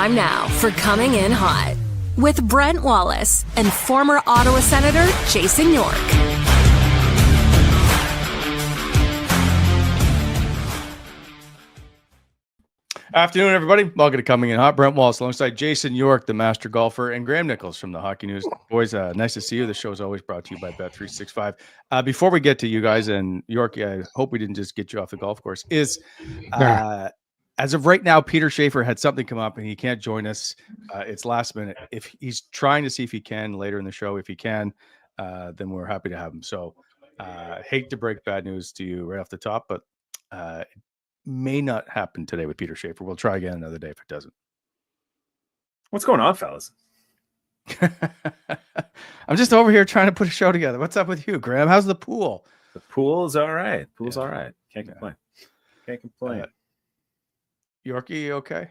time now for Coming In Hot with Brent Wallace and former Ottawa Senator Jason York. Afternoon, everybody. Welcome to Coming In Hot. Brent Wallace alongside Jason York, the master golfer, and Graham Nichols from the Hockey News. Boys, nice to see you. The show is always brought to you by Bet365. Before we get to you guys, and Yorkie, I hope we didn't just get you off the golf course, as of right now, Peter Schaefer had something come up and he can't join us. It's last minute. If he's trying to see if he can later in the show, if he can, then we're happy to have him. So hate to break bad news to you right off the top, but may not happen today with Peter Schaefer. We'll try again another day if it doesn't. What's going on, fellas? I'm just over here trying to put a show together. What's up with you, Graham? How's the pool? The pool's all right. Pool's all right. Can't complain. Can't complain. Yorkie, okay?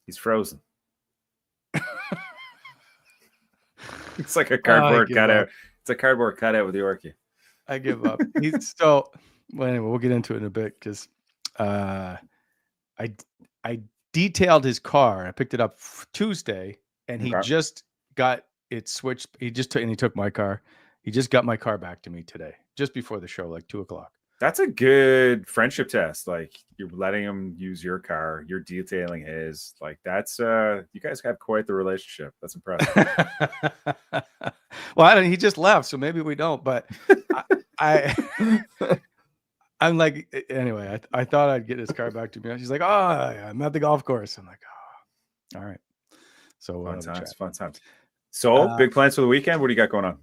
He's frozen. It's like a cardboard cutout. It's a cardboard cutout with Yorkie. I give up. Well, anyway, we'll get into it in a bit because I detailed his car. I picked it up Tuesday, and he just got it switched. He took my car. He just got my car back to me today, just before the show, like 2:00. That's a good friendship test. Like, you're letting him use your car, you're detailing his. Like, that's you guys have quite the relationship. That's impressive. Well, he just left, so maybe we don't. But I'm like, anyway, I thought I'd get his car back to me. She's like, oh, I'm at the golf course. I'm like, oh, all right. So fun times. So big plans for the weekend. What do you got going on?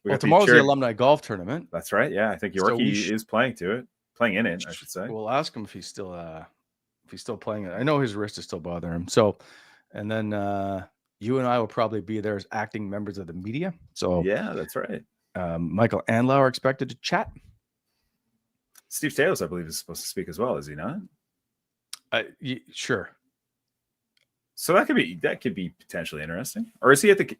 Well, tomorrow's the Alumni golf tournament. That's right. Yeah, I think Yorkie is playing in it. I should say. We'll ask him if he's still playing it. I know his wrist is still bothering him. So, and then you and I will probably be there as acting members of the media. So yeah, that's right. Michael Anlau are expected to chat. Steve Staios, I believe, is supposed to speak as well. Is he not? Sure. So that could be potentially interesting. Or is he at the?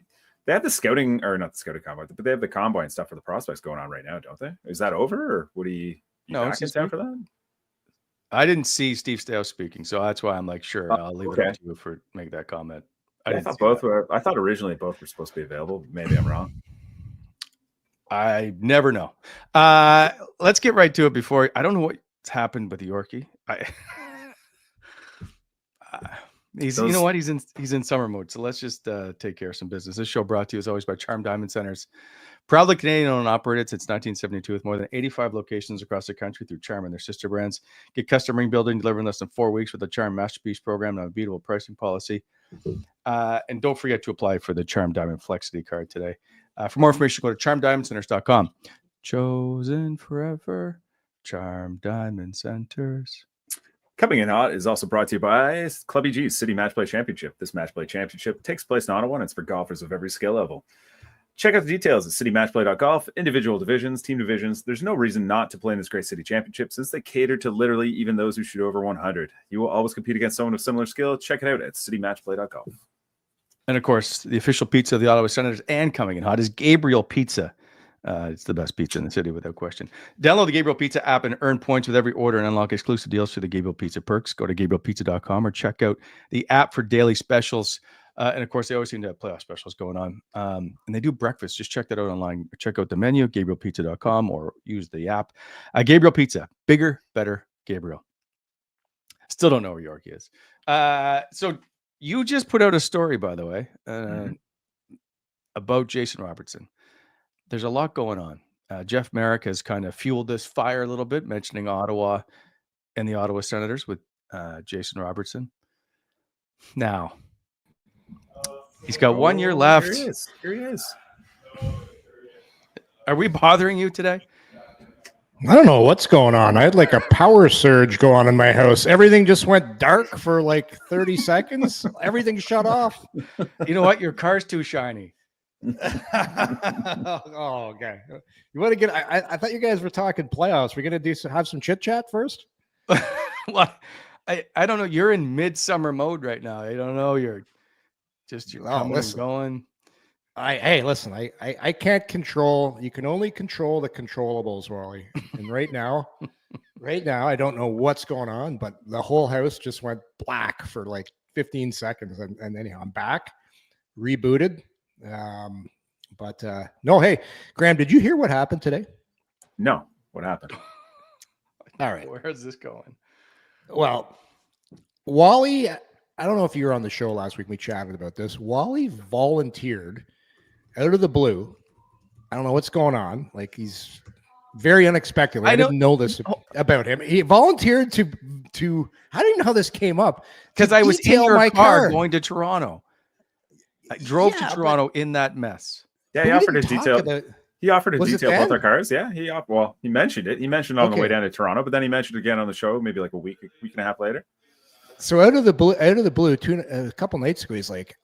They have the scouting, or not the scouting combine, but they have the combine stuff for the prospects going on right now, don't they? Is that over, or what do you back in town for that? I didn't see Steve Staios speaking, so that's why I'm like, sure, I'll leave it up to you for make that comment. I thought originally both were supposed to be available. Maybe I'm wrong. I never know. Let's get right to it before I don't know what's happened with Yorkie. You know what? He's in summer mode. So let's just take care of some business. This show brought to you as always by Charm Diamond Centers. Proudly Canadian owned and operated since 1972 with more than 85 locations across the country through Charm and their sister brands. Get custom ring building delivered in less than 4 weeks with the Charm Masterpiece program and a beautiful pricing policy. And don't forget to apply for the Charm Diamond Flexity card today. For more information, go to charmdiamondcenters.com. Chosen forever, Charm Diamond Centers. Coming In Hot is also brought to you by Club EG's City Match Play Championship. This Match Play Championship takes place in Ottawa, and it's for golfers of every skill level. Check out the details at citymatchplay.golf. Individual divisions, team divisions. There's no reason not to play in this great city championship since they cater to literally even those who shoot over 100. You will always compete against someone of similar skill. Check it out at citymatchplay.golf. And, of course, the official pizza of the Ottawa Senators and Coming In Hot is Gabriel Pizza. It's the best pizza in the city without question. Download the Gabriel Pizza app and earn points with every order and unlock exclusive deals through the Gabriel Pizza perks. Go to GabrielPizza.com or check out the app for daily specials. And, of course, they always seem to have playoff specials going on. And they do breakfast. Just check that out online. Check out the menu, GabrielPizza.com, or use the app. Gabriel Pizza. Bigger, better, Gabriel. Still don't know where Yorkie is. So you just put out a story, by the way, about Jason Robertson. There's a lot going on. Jeff Merrick has kind of fueled this fire a little bit, mentioning Ottawa and the Ottawa Senators with Jason Robertson. Now, he's got 1 year left. Here he is. Are we bothering you today? I don't know what's going on. I had like a power surge go on in my house. Everything just went dark for like 30 seconds. Everything shut off. You know what? Your car's too shiny. Oh, okay. You want to get? I thought you guys were talking playoffs. We're gonna have some chit chat first. Well, I don't know. You're in midsummer mode right now. I don't know. You're coming and going. Listen. I can't control. You can only control the controllables, Wally. And right now, right now, I don't know what's going on, but the whole house just went black for like 15 seconds. And anyhow, I'm back, rebooted. But no, hey, Graham, did you hear what happened today? No. What happened? All right. Where's this going? Well, Wally, I don't know if you were on the show last week. We chatted about this. Wally volunteered out of the blue. I don't know what's going on. Like, he's very unexpected. I didn't know this about him. He volunteered to. How do you know how this came up? Because I was in my car going to Toronto. I drove to Toronto in that mess. Yeah, he offered a detail. He offered a detail about their cars. Yeah, he mentioned it. He mentioned it on the way down to Toronto, but then he mentioned it again on the show, maybe like a week and a half later. So out of the blue, a couple nights ago, he's like,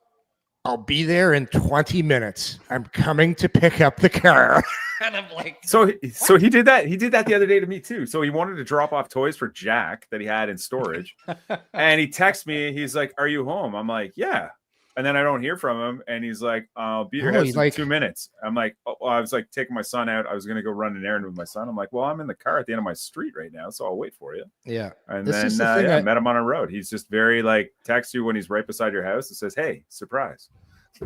"I'll be there in 20 minutes. I'm coming to pick up the car." And I'm like, so he did that. He did that the other day to me too. So he wanted to drop off toys for Jack that he had in storage, and he texts me. He's like, "Are you home?" I'm like, "Yeah." And then I don't hear from him, and he's like, "I'll be at your house in 2 minutes." I'm like, "Oh, well, I was like taking my son out. I was going to go run an errand with my son." I'm like, "Well, I'm in the car at the end of my street right now, so I'll wait for you." Yeah. And then I met him on a road. He's just very like texts you when he's right beside your house and says, "Hey, surprise."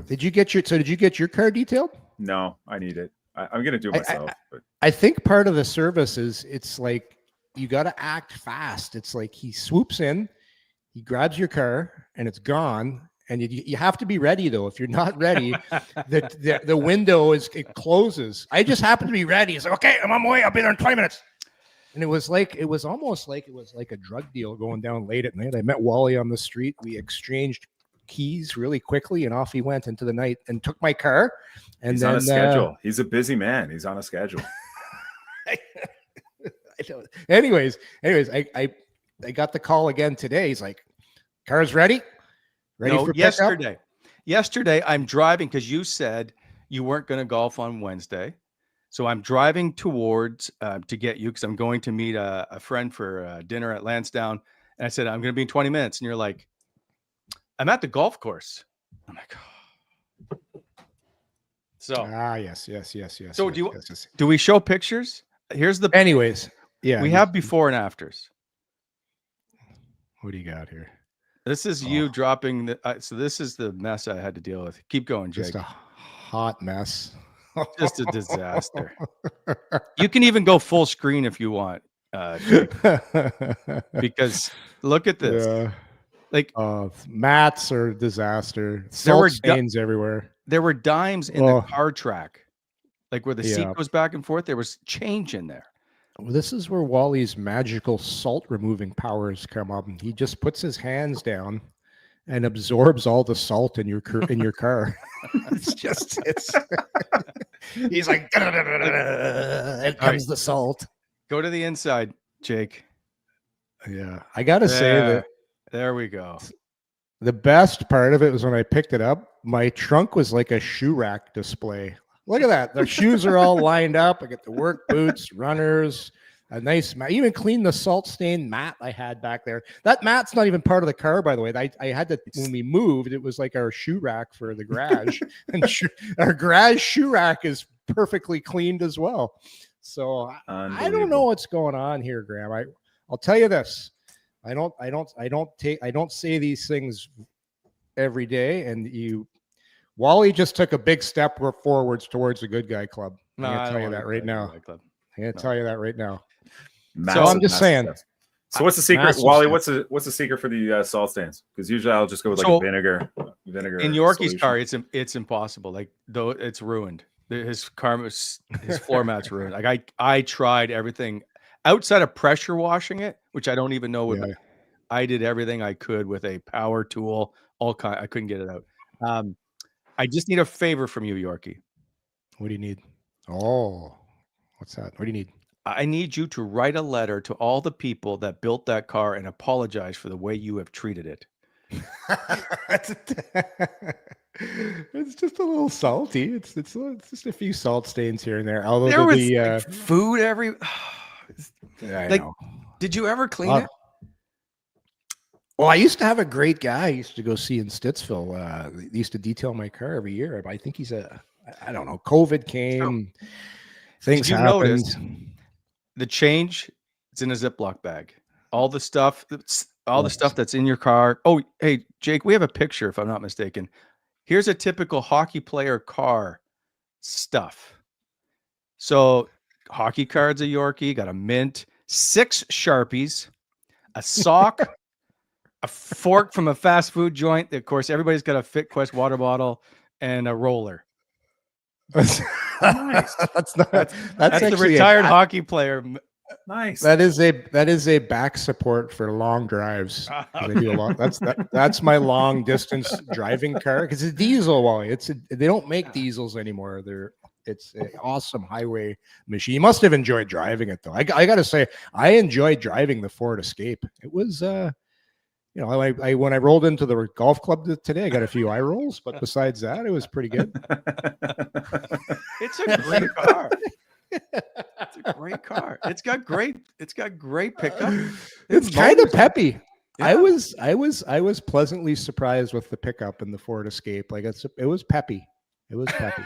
Did you get your car detailed? No, I need it. I'm going to do it myself. I think part of the service is it's like you got to act fast. It's like he swoops in, he grabs your car, and it's gone. And you have to be ready, though. If you're not ready, the window it closes. I just happened to be ready. It's like, okay, I'm on my way. I'll be there in 20 minutes. And it was almost like a drug deal going down late at night. I met Wally on the street. We exchanged keys really quickly, and off he went into the night and took my car. And he's then, on a schedule. He's a busy man. He's on a schedule. Anyways, I got the call again today. He's like, "Car's ready." For yesterday. Yesterday, I'm driving because you said you weren't going to golf on Wednesday. So I'm driving towards to get you because I'm going to meet a friend for dinner at Lansdowne. And I said, I'm going to be in 20 minutes. And you're like, I'm at the golf course. I'm like, oh. So. Yes. So do we show pictures? Anyways, yeah. We have before and afters. What do you got here? This is you dropping the. So this is the mess I had to deal with. Keep going, Jake. Just a hot mess. Just a disaster. You can even go full screen if you want, Jake. Because look at this. Yeah. Like mats are disaster. Salt stains everywhere. There were dimes in the car track, like where the seat goes back and forth. There was change in there. Well, this is where Wally's magical salt removing powers come up. He just puts his hands down and absorbs all the salt in your car. He's like, it comes the salt. Go to the inside, Jake. Yeah, I gotta say that. There we go. The best part of it was when I picked it up. My trunk was like a shoe rack display. Look at that. The shoes are all lined up. I get the work boots, runners, a nice mat. Even cleaned the salt-stained mat I had back there. That mat's not even part of the car, by the way. I had to, when we moved, it was like our shoe rack for the garage. And our garage shoe rack is perfectly cleaned as well. So I don't know what's going on here, Graham. I'll tell you this. I don't say these things every day, and Wally just took a big step forwards towards the good guy club. I'm going to tell you that right now. I'm going to tell you that right now. So I'm just saying. So what's the secret, Wally? What's the secret for the salt stains? Because usually I'll just go with like a vinegar. In Yorkie's car, it's impossible. Like though it's ruined. His floor mat's ruined. Like I tried everything outside of pressure washing it, which I don't even know. I did everything I could with a power tool. I couldn't get it out. I just need a favor from you, Yorkie. What do you need? Oh, what's that? What do you need? I need you to write a letter to all the people that built that car and apologize for the way you have treated it. It's just a little salty. It's just a few salt stains here and there. Although there was food every. I know. Did you ever clean it? Well, I used to have a great guy I used to go see in Stittsville. He used to detail my car every year. I think he's I don't know. COVID came. Things happened. Notice the change It's in a Ziploc bag. All the stuff that's in your car. Oh, hey, Jake, we have a picture, if I'm not mistaken. Here's a typical hockey player car stuff. So hockey cards, a Yorkie, got a mint, 6 Sharpies, a sock, a fork from a fast food joint. Of course, everybody's got a FitQuest water bottle and a roller. Nice. That's the retired hockey player. Nice. That is a back support for long drives. They do a lot. That's my long distance driving car because it's a diesel, Wally. They don't make diesels anymore. It's an awesome highway machine. You must have enjoyed driving it though. I got to say, I enjoyed driving the Ford Escape. It was, I when I rolled into the golf club today, I got a few eye rolls, but besides that, it was pretty good. It's a great car. It's a great car. It's got great pickup. It's kind of peppy. Yeah. I was pleasantly surprised with the pickup in the Ford Escape. Like it was peppy. It was peppy.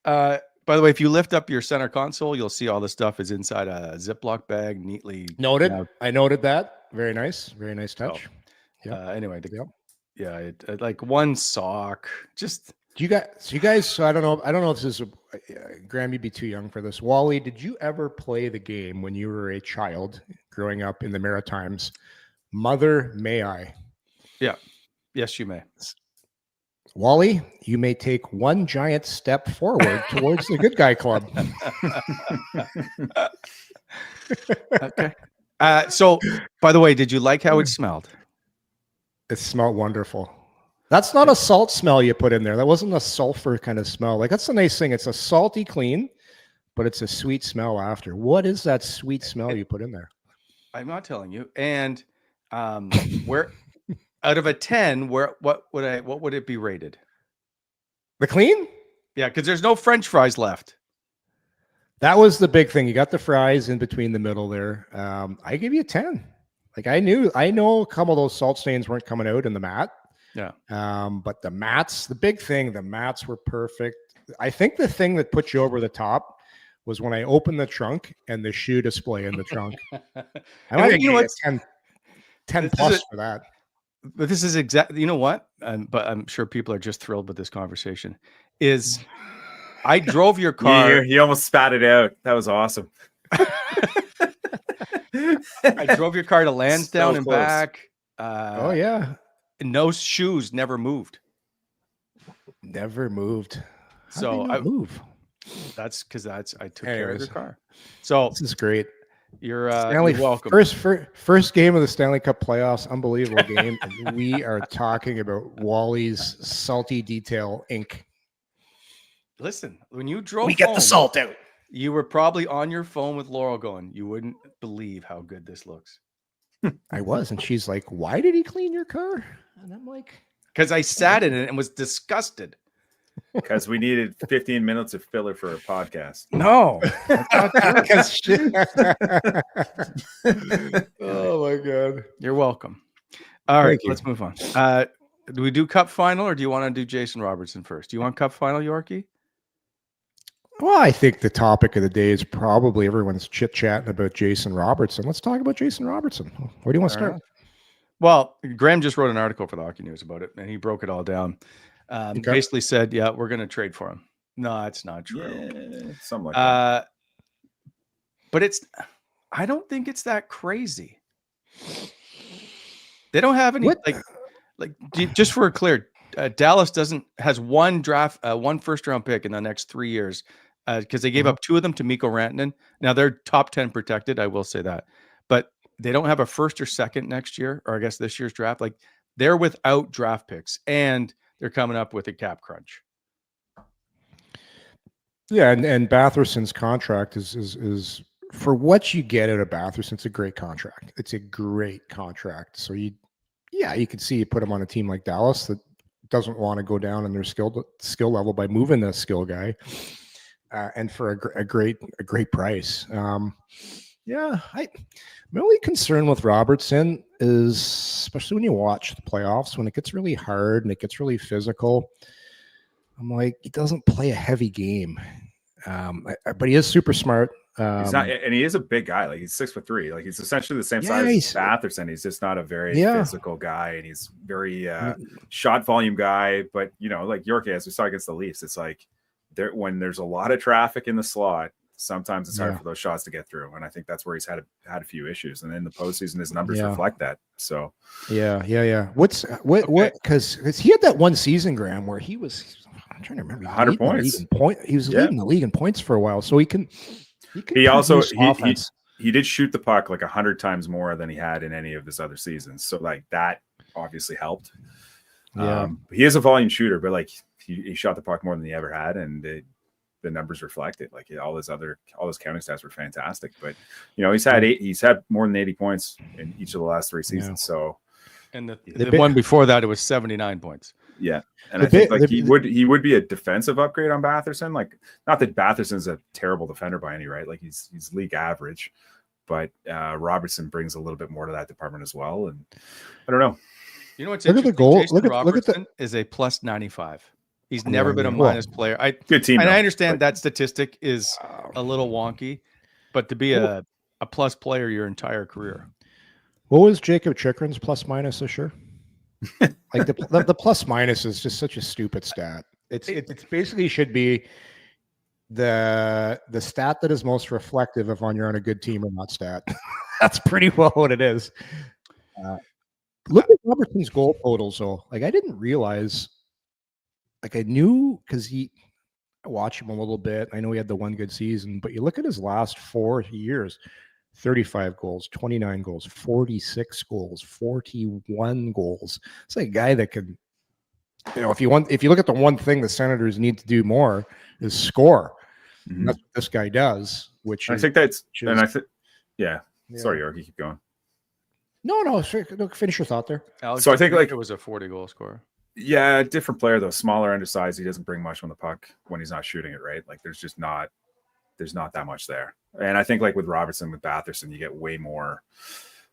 By the way, if you lift up your center console, you'll see all the stuff is inside a Ziploc bag, neatly noted. I noted that. Very nice touch. Anyway, like one sock. Just you guys. So I don't know if this is Graham. You'd be too young for this. Wally, did you ever play the game when you were a child growing up in the Maritimes? Mother, may I? Yeah. Yes, you may. Wally, you may take one giant step forward towards the good guy club. Okay. So, by the way, did you like how it smelled? It smelled wonderful. That's not a salt smell you put in there. That wasn't a sulfur kind of smell. Like, that's the nice thing. It's a salty clean, but it's a sweet smell after. What is that sweet smell you put in there? I'm not telling you. And where out of a 10, what would it be rated? The clean? Yeah, because there's no French fries left. That was the big thing. You got the fries in between the middle there. I give you a 10. Like I know a couple of those salt stains weren't coming out in the mat. Yeah. But the mats, the big thing, the mats were perfect. I think the thing that put you over the top was when I opened the trunk and the shoe display in the trunk. I might give you 10 plus for that. But this is exactly, you know what? But I'm sure people are just thrilled with this conversation. Is I drove your car. You almost spat it out. That was awesome. I drove your car to Lansdowne and back. Oh yeah. No shoes, never moved. Never moved. So I move. That's because I took care of your car. So this is great. You're welcome. First game of the Stanley Cup playoffs, unbelievable game. And we are talking about Wally's Salty Detail Inc. Listen, when you drove, we get the salt out. You were probably on your phone with Laurel going, you wouldn't believe how good this looks. I was, and she's like, "Why did he clean your car?" And I'm like, "Because I sat in it and was disgusted." Because we needed 15 minutes of filler for a podcast. No. Oh my God. You're welcome. All right, let's move on. Do we do Cup final or do you want to do Jason Robertson first? Do you want Cup final, Yorkie? Well, I think the topic of the day is probably everyone's chit-chatting about Jason Robertson. Let's talk about Jason Robertson. Where do you want to start? Well, Graham just wrote an article for the Hockey News about it, and he broke it all down. Basically said, yeah, we're going to trade for him. No, it's not true. Yeah, something like that. But I don't think it's that crazy. They don't have any, just for clear, Dallas has one first round pick in the next 3 years because they gave up 2 of them to Mikko Rantanen. Now they're top 10 protected. I will say that, but they don't have a first or second next year, or I guess this year's draft. Like they're without draft picks and they're coming up with a cap crunch. Yeah, and Batherson's contract is for what you get out of Batherson. It's a great contract. It's a great contract. So you can see you put him on a team like Dallas that doesn't want to go down in their skill level by moving the skill guy, and for a great price. My only concern with Robertson is, especially when you watch the playoffs, when it gets really hard and it gets really physical, I'm like, he doesn't play a heavy game. But he is super smart. He's not, and he is a big guy. Like he's 6'3". Like he's essentially the same size as Batherson. He's just not a very physical guy, and he's very shot volume guy. But like Yorkie, as we saw against the Leafs, it's like when there's a lot of traffic in the slot, sometimes it's hard for those shots to get through. And I think that's where he's had a few issues. And in the postseason, his numbers reflect that. So yeah. What? Because he had that one season, Graham, where he was. I'm trying to remember. 100 points. He was leading the league in points for a while, so he can. He also he did shoot the puck like 100 times more than he had in any of his other seasons. So like that obviously helped. Yeah. He is a volume shooter, but like he shot the puck more than he ever had, and the numbers reflect it. Like all his counting stats were fantastic. But he's had more than 80 points in each of the last 3 seasons. So and the one before that, it was 79 points. Yeah. And I think he would be a defensive upgrade on Batherson. Like, not that Batherson's a terrible defender by any right. Like he's league average, but Robertson brings a little bit more to that department as well. And I don't know. You know what's interesting? Jason Robertson is a plus 95. He's never been a minus player. Good team. And I understand that statistic is a little wonky, but to be a plus player your entire career. What was Jacob Chikrin's plus minus this year? Like the plus minus is just such a stupid stat. It's basically should be the stat that is most reflective of on you're on a good team or not stat. That's pretty well what it is. Look at Robertson's goal totals though. Like I didn't realize. Like I knew because I watched him a little bit. I know he had the one good season, but you look at his last 4 years. 35 goals, 29 goals, 46 goals, 41 goals. It's like a guy that can, if you look at the one thing the Senators need to do more is score. Mm-hmm. That's what this guy does, Sorry, Yorkie, keep going. No, finish your thought there. Alex, so I think like it was a 40-goal scorer. Yeah, different player though, smaller, undersized. He doesn't bring much on the puck when he's not shooting it, right? Like there's not that much there. And I think like with Robertson, with Batherson, you get way more.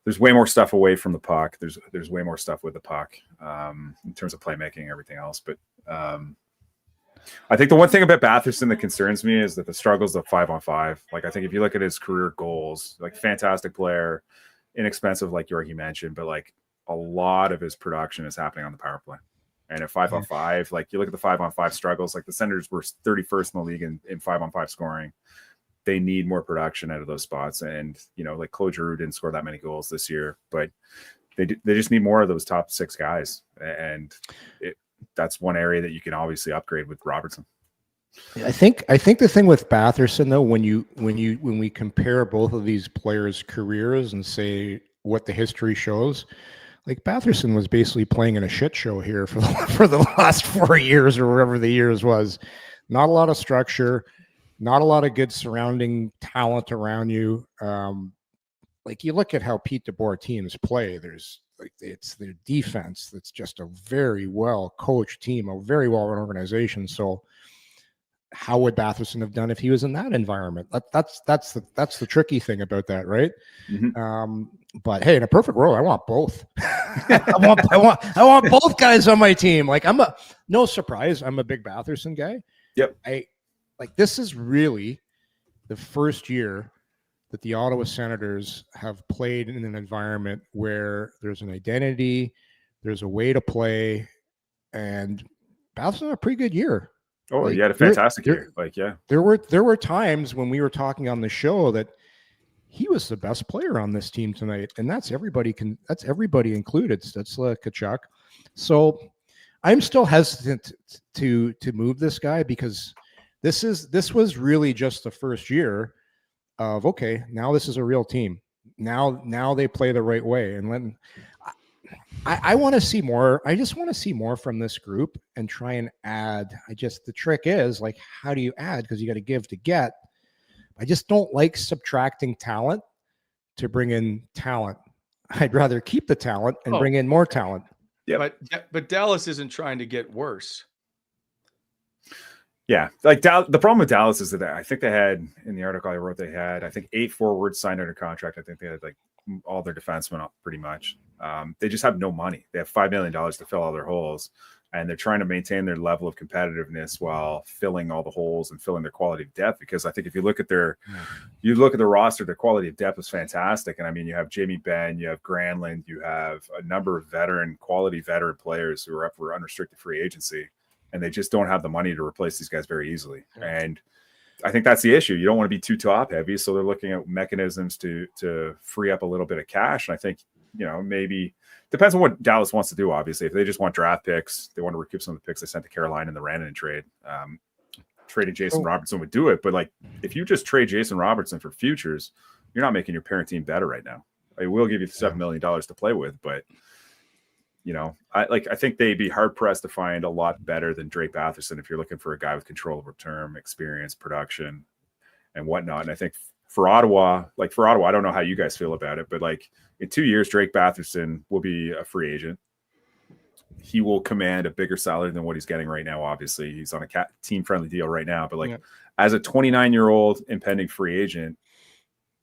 There's way more stuff away from the puck. There's way more stuff with the puck in terms of playmaking and everything else. But I think the one thing about Batherson that concerns me is that the struggles of 5-on-5. Like I think if you look at his career goals, like fantastic player, inexpensive, like Yorkie mentioned, but like a lot of his production is happening on the power play. And at 5-on-5, like you look at the 5-on-5 struggles, like the Senators were 31st in the league in 5-on-5 scoring. They need more production out of those spots. And, like Claude Giroux didn't score that many goals this year, but they just need more of those top 6 guys. And that's one area that you can obviously upgrade with Robertson. I think the thing with Batherson though, when we compare both of these players' careers and say what the history shows, like Batherson was basically playing in a shit show here for the last 4 years or whatever the years was. Not a lot of structure, not a lot of good surrounding talent around you. Like you look at how Pete DeBoer teams play. There's like it's their defense that's just a very well coached team, a very well run organization. So how would Batherson have done if he was in that environment? That's the tricky thing about that, right? Mm-hmm. But hey, in a perfect world, I want both. I want both guys on my team. Like no surprise, I'm a big Batherson guy. Yep. This is really the first year that the Ottawa Senators have played in an environment where there's an identity, there's a way to play, and Batherson had a pretty good year. Oh, he had a fantastic year. There were times when we were talking on the show that he was the best player on this team tonight, and that's everybody included. That's Tkachuk. So I'm still hesitant to move this guy because this was really just the first year of okay, now this is a real team. Now they play the right way, and when I want to see more. I just want to see more from this group and try and add. The trick is like, how do you add? Because you got to give to get. I just don't like subtracting talent to bring in talent. I'd rather keep the talent and bring in more talent. Yeah, but Dallas isn't trying to get worse. Yeah, like the problem with Dallas is that I think they had in the article I wrote, they had 8 forwards signed under contract. I think they had like all their defensemen up pretty much. They just have no money. They have $5 million to fill all their holes, and they're trying to maintain their level of competitiveness while filling all the holes and filling their quality of depth. Because I think if you look at the roster, their quality of depth is fantastic. And I mean, you have Jamie Benn, you have Granlund, you have a number of quality veteran players who are up for unrestricted free agency, and they just don't have the money to replace these guys very easily. And I think that's the issue. You don't want to be too top heavy. So they're looking at mechanisms to free up a little bit of cash. And I think, maybe depends on what Dallas wants to do. Obviously, if they just want draft picks, they want to recoup some of the picks they sent to Carolina in the Rantanen trade. Trading Jason Robertson would do it. But like, if you just trade Jason Robertson for futures, you're not making your parent team better right now. I will give you $7 million to play with, but I think they'd be hard pressed to find a lot better than Drake Batherson if you're looking for a guy with control over term, experience, production, and whatnot. And I think for Ottawa, I don't know how you guys feel about it, but like in 2 years, Drake Batherson will be a free agent. He will command a bigger salary than what he's getting right now. Obviously, he's on a team-friendly deal right now. But as a 29-year-old impending free agent,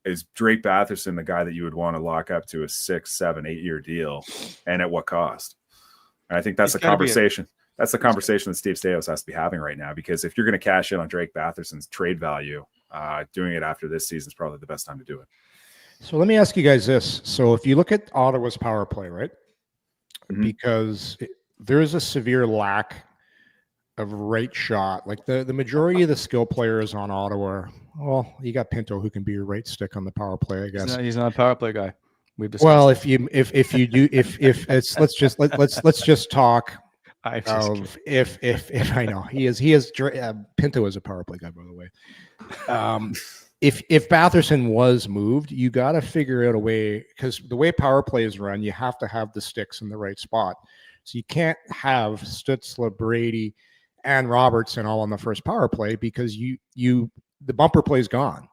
is Drake Batherson the guy that you would want to lock up to a 6, 7, 8 year deal, and at what cost? And I think that's the conversation. That's the conversation that Steve Staios has to be having right now, because if you're going to cash in on Drake Batherson's trade value, doing it after this season is probably the best time to do it. So let me ask you guys this. So if you look at Ottawa's power play, right? Mm-hmm. Because there is a severe lack of right shot. Like the majority of the skill players on Ottawa, well, you got Pinto who can be your right stick on the power play, I guess. He's not a power play guy. Well, if you it's let's just talk if I know he is Pinto is a power play guy, by the way. If Batherson was moved, you got to figure out a way, because the way power play is run, you have to have the sticks in the right spot. So you can't have Stützle, Brady, and Robertson all on the first power play, because the bumper play is gone.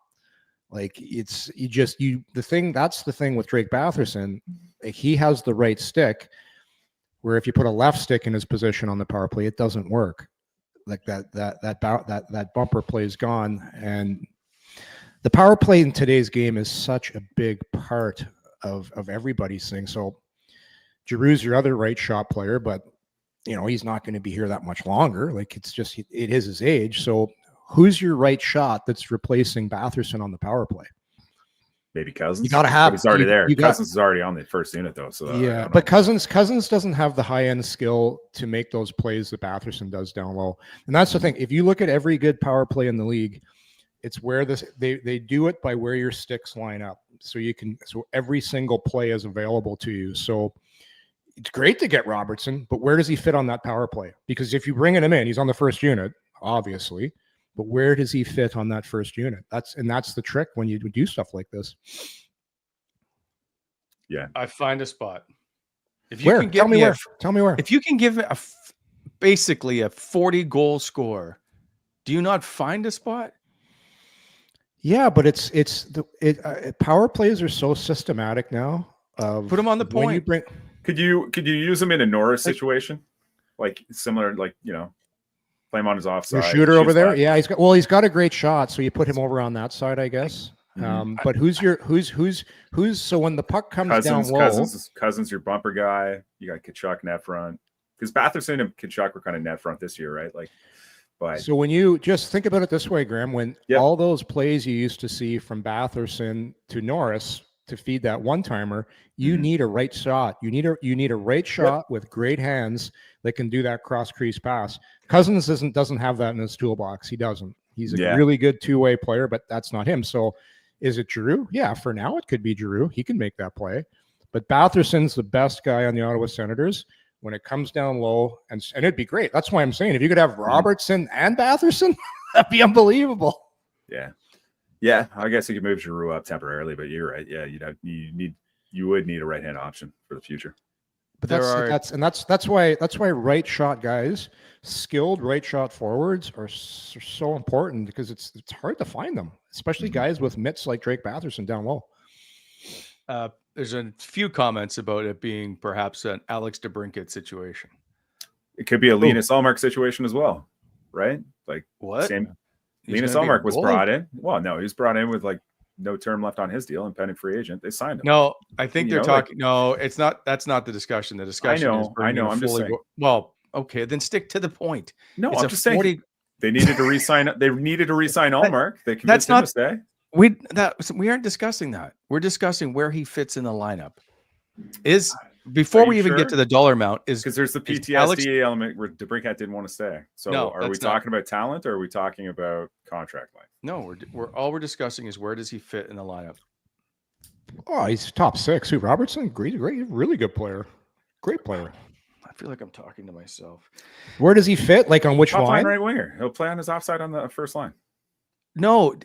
Like that's the thing with Drake Batherson. He has the right stick, where if you put a left stick in his position on the power play, it doesn't work. Like that bumper play is gone. And the power play in today's game is such a big part of everybody's thing. So Giroux's your other right shot player, but he's not going to be here that much longer. Like it is his age. So who's your right shot that's replacing Batherson on the power play? Maybe Cousins. You got to have. But he's already there. Cousins is already on the first unit though. So yeah, but Cousins doesn't have the high end skill to make those plays that Batherson does down low. And that's the thing. If you look at every good power play in the league, it's where they do it by where your sticks line up. So every single play is available to you. So it's great to get Robertson, but where does he fit on that power play? Because if you bring him in, he's on the first unit, obviously. But where does he fit on that first unit? That's the trick when you do stuff like this. Yeah, I find a spot. If you where? Can give Tell me where. If you can give basically a 40 goal score, do you not find a spot? Yeah, but power plays are so systematic now. Put him on the point. Could you use him in a Norris situation, like similar, like play him on his offside. Your shooter over there, yeah, he's got a great shot, so you put him over on that side, I guess. But who's so when the puck comes down low, Cousins your bumper guy. You got Tkachuk net front, because Batherson and Tkachuk were kind of net front this year, right? Like. But, so when you just think about it this way, Graham, when all those plays you used to see from Batherson to Norris to feed that one-timer, you need a right shot. You need a right shot with great hands that can do that cross-crease pass. Cousins doesn't have that in his toolbox. He doesn't. He's a really good two-way player, but that's not him. So is it Giroux? Yeah, for now it could be Giroux. He can make that play. But Batherson's the best guy on the Ottawa Senators. When it comes down low, and it'd be great. That's why I'm saying if you could have Robertson and Batherson, that'd be unbelievable. Yeah. I guess you could move Giroux up temporarily, but you're right. Yeah, you would need a right hand option for the future. But that's why right shot guys, skilled right shot forwards are so important, because it's hard to find them, especially guys with mitts like Drake Batherson down low. There's a few comments about it being perhaps an Alex DeBrincat situation. It could be a Linus Ullmark situation as well, right? Like what? Linus Ullmark was brought in. Well, no, he was brought in with like no term left on his deal and pending free agent. They signed him. No, I think they're talking. No, it's not. That's not the discussion. The discussion is. I know. I'm just saying. Well, Okay, then stick to the point. No, It's I'm a just 40 saying they needed to re-sign. They needed to re-sign Allmark. They convinced him to stay. We aren't discussing that. We're discussing where he fits in the lineup. Before we even get to the dollar amount, because there's the PTSD Alex, element where DeBrincat didn't want to stay. So no, are we talking about talent or are we talking about contract length? No, we're discussing is where does he fit in the lineup? Oh, he's top 6. Who, Robertson? Great, really good player. Great player. I feel like I'm talking to myself. Where does he fit? Like on which line? Right winger. He'll play on his offside on the first line. No,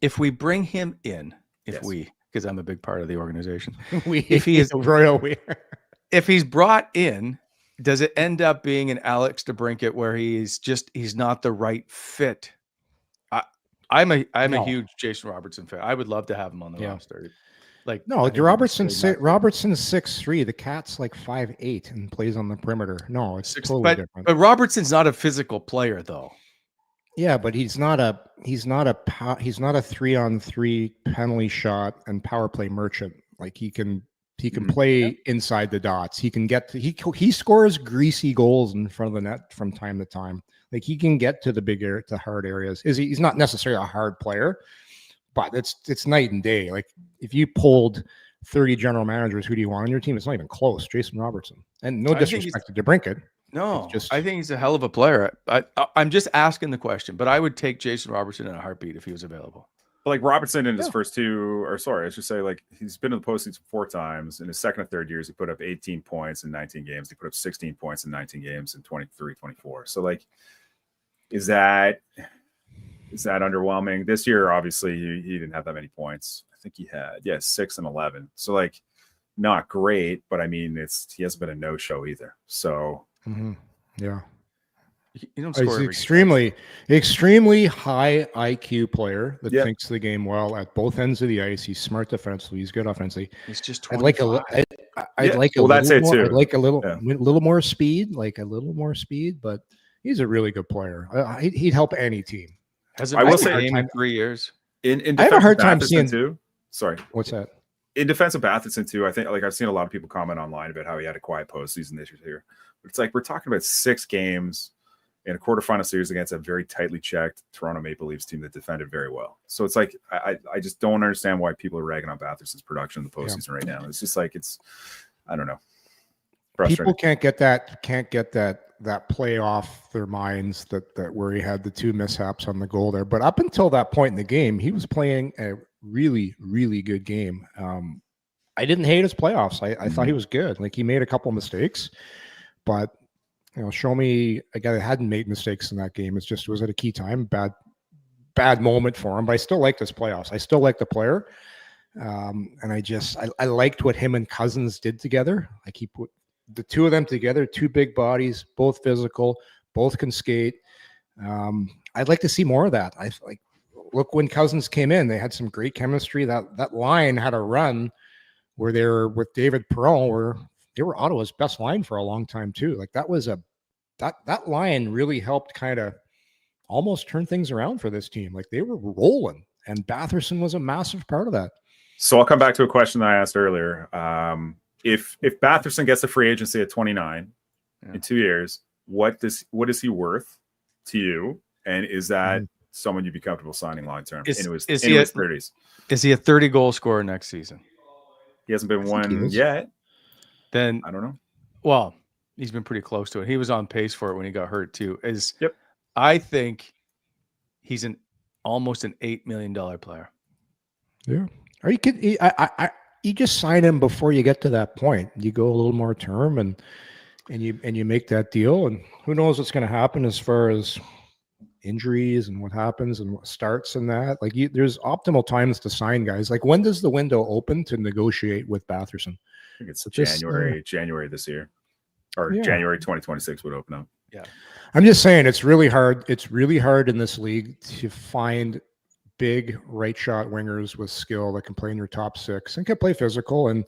if we bring him in, because I'm a big part of the organization. If he is royal, if he's brought in, does it end up being an Alex DeBrincat where he's not the right fit? I'm a huge Jason Robertson fan. I would love to have him on the roster. Like Robertson's 6'3". The Cat's like 5'8" and plays on the perimeter. No, it's totally different. But Robertson's not a physical player, though. Yeah, but he's not a 3-on-3 penalty shot and power play merchant. Like he can play inside the dots. He can get he scores greasy goals in front of the net from time to time. Like he can get to the big area, to hard areas. He's not necessarily a hard player, but it's night and day. Like if you pulled 30 general managers, who do you want on your team? It's not even close. Jason Robertson, and no disrespect to DeBrincat. No, I think he's a hell of a player. I'm just asking the question, but I would take Jason Robertson in a heartbeat if he was available. But like Robertson in his first two, or sorry, I should say, like he's been in the postseason 4 times. In his second and third years, he put up 18 points in 19 games. He put up 16 points in 19 games in 23, 24. So like, is that underwhelming? This year, obviously, he didn't have that many points. I think he had 6 and 11. So like, not great, but I mean, he hasn't been a no-show either. So. Yeah, you don't score. He's extremely high IQ player that thinks the game well at both ends of the ice. He's smart defensively. He's good offensively. He's just 25. I'd like a little more speed, but he's a really good player. He'd help any team. I will say in 3 years. In I have a hard time seeing too. Sorry, what's that? In defense of Batherson too, I think like I've seen a lot of people comment online about how he had a quiet postseason this year. But it's like we're talking about 6 games in a quarterfinal series against a very tightly checked Toronto Maple Leafs team that defended very well. So it's like I just don't understand why people are ragging on Batherson's production in the postseason right now. It's just like I don't know. People can't get that play off their minds that where he had the 2 mishaps on the goal there. But up until that point in the game, he was playing a really, really good game. I didn't hate his playoffs. I thought he was good. Like he made a couple of mistakes, but show me a guy that hadn't made mistakes in that game. Was at a key time, bad moment for him. But I still liked his playoffs. I still like the player, and I liked what him and Cousins did together. Like he put the 2 of them together, 2 big bodies, both physical, both can skate. I'd like to see more of that. Look, when Cousins came in, they had some great chemistry. That line had a run where they were with David Perron, where they were Ottawa's best line for a long time too. Like that line really helped kind of almost turn things around for this team. Like they were rolling, and Batherson was a massive part of that. So I'll come back to a question that I asked earlier. If Batherson gets a free agency at 29 in 2 years, what is he worth to you? And is that someone you'd be comfortable signing long term in his 30s? Is he a 30-goal scorer next season? He hasn't been one yet. Then I don't know. Well, he's been pretty close to it. He was on pace for it when he got hurt too. I think he's almost an $8 million player. Yeah. Or you could you just sign him before you get to that point. You go a little more term and you make that deal, and who knows what's going to happen as far as injuries and what happens and what starts and that. Like there's optimal times to sign guys. Like when does the window open to negotiate with Batherson? I think it's January this year, or January 2026 would open up. Yeah. I'm just saying it's really hard. It's really hard in this league to find big right shot wingers with skill that can play in your top 6 and can play physical. And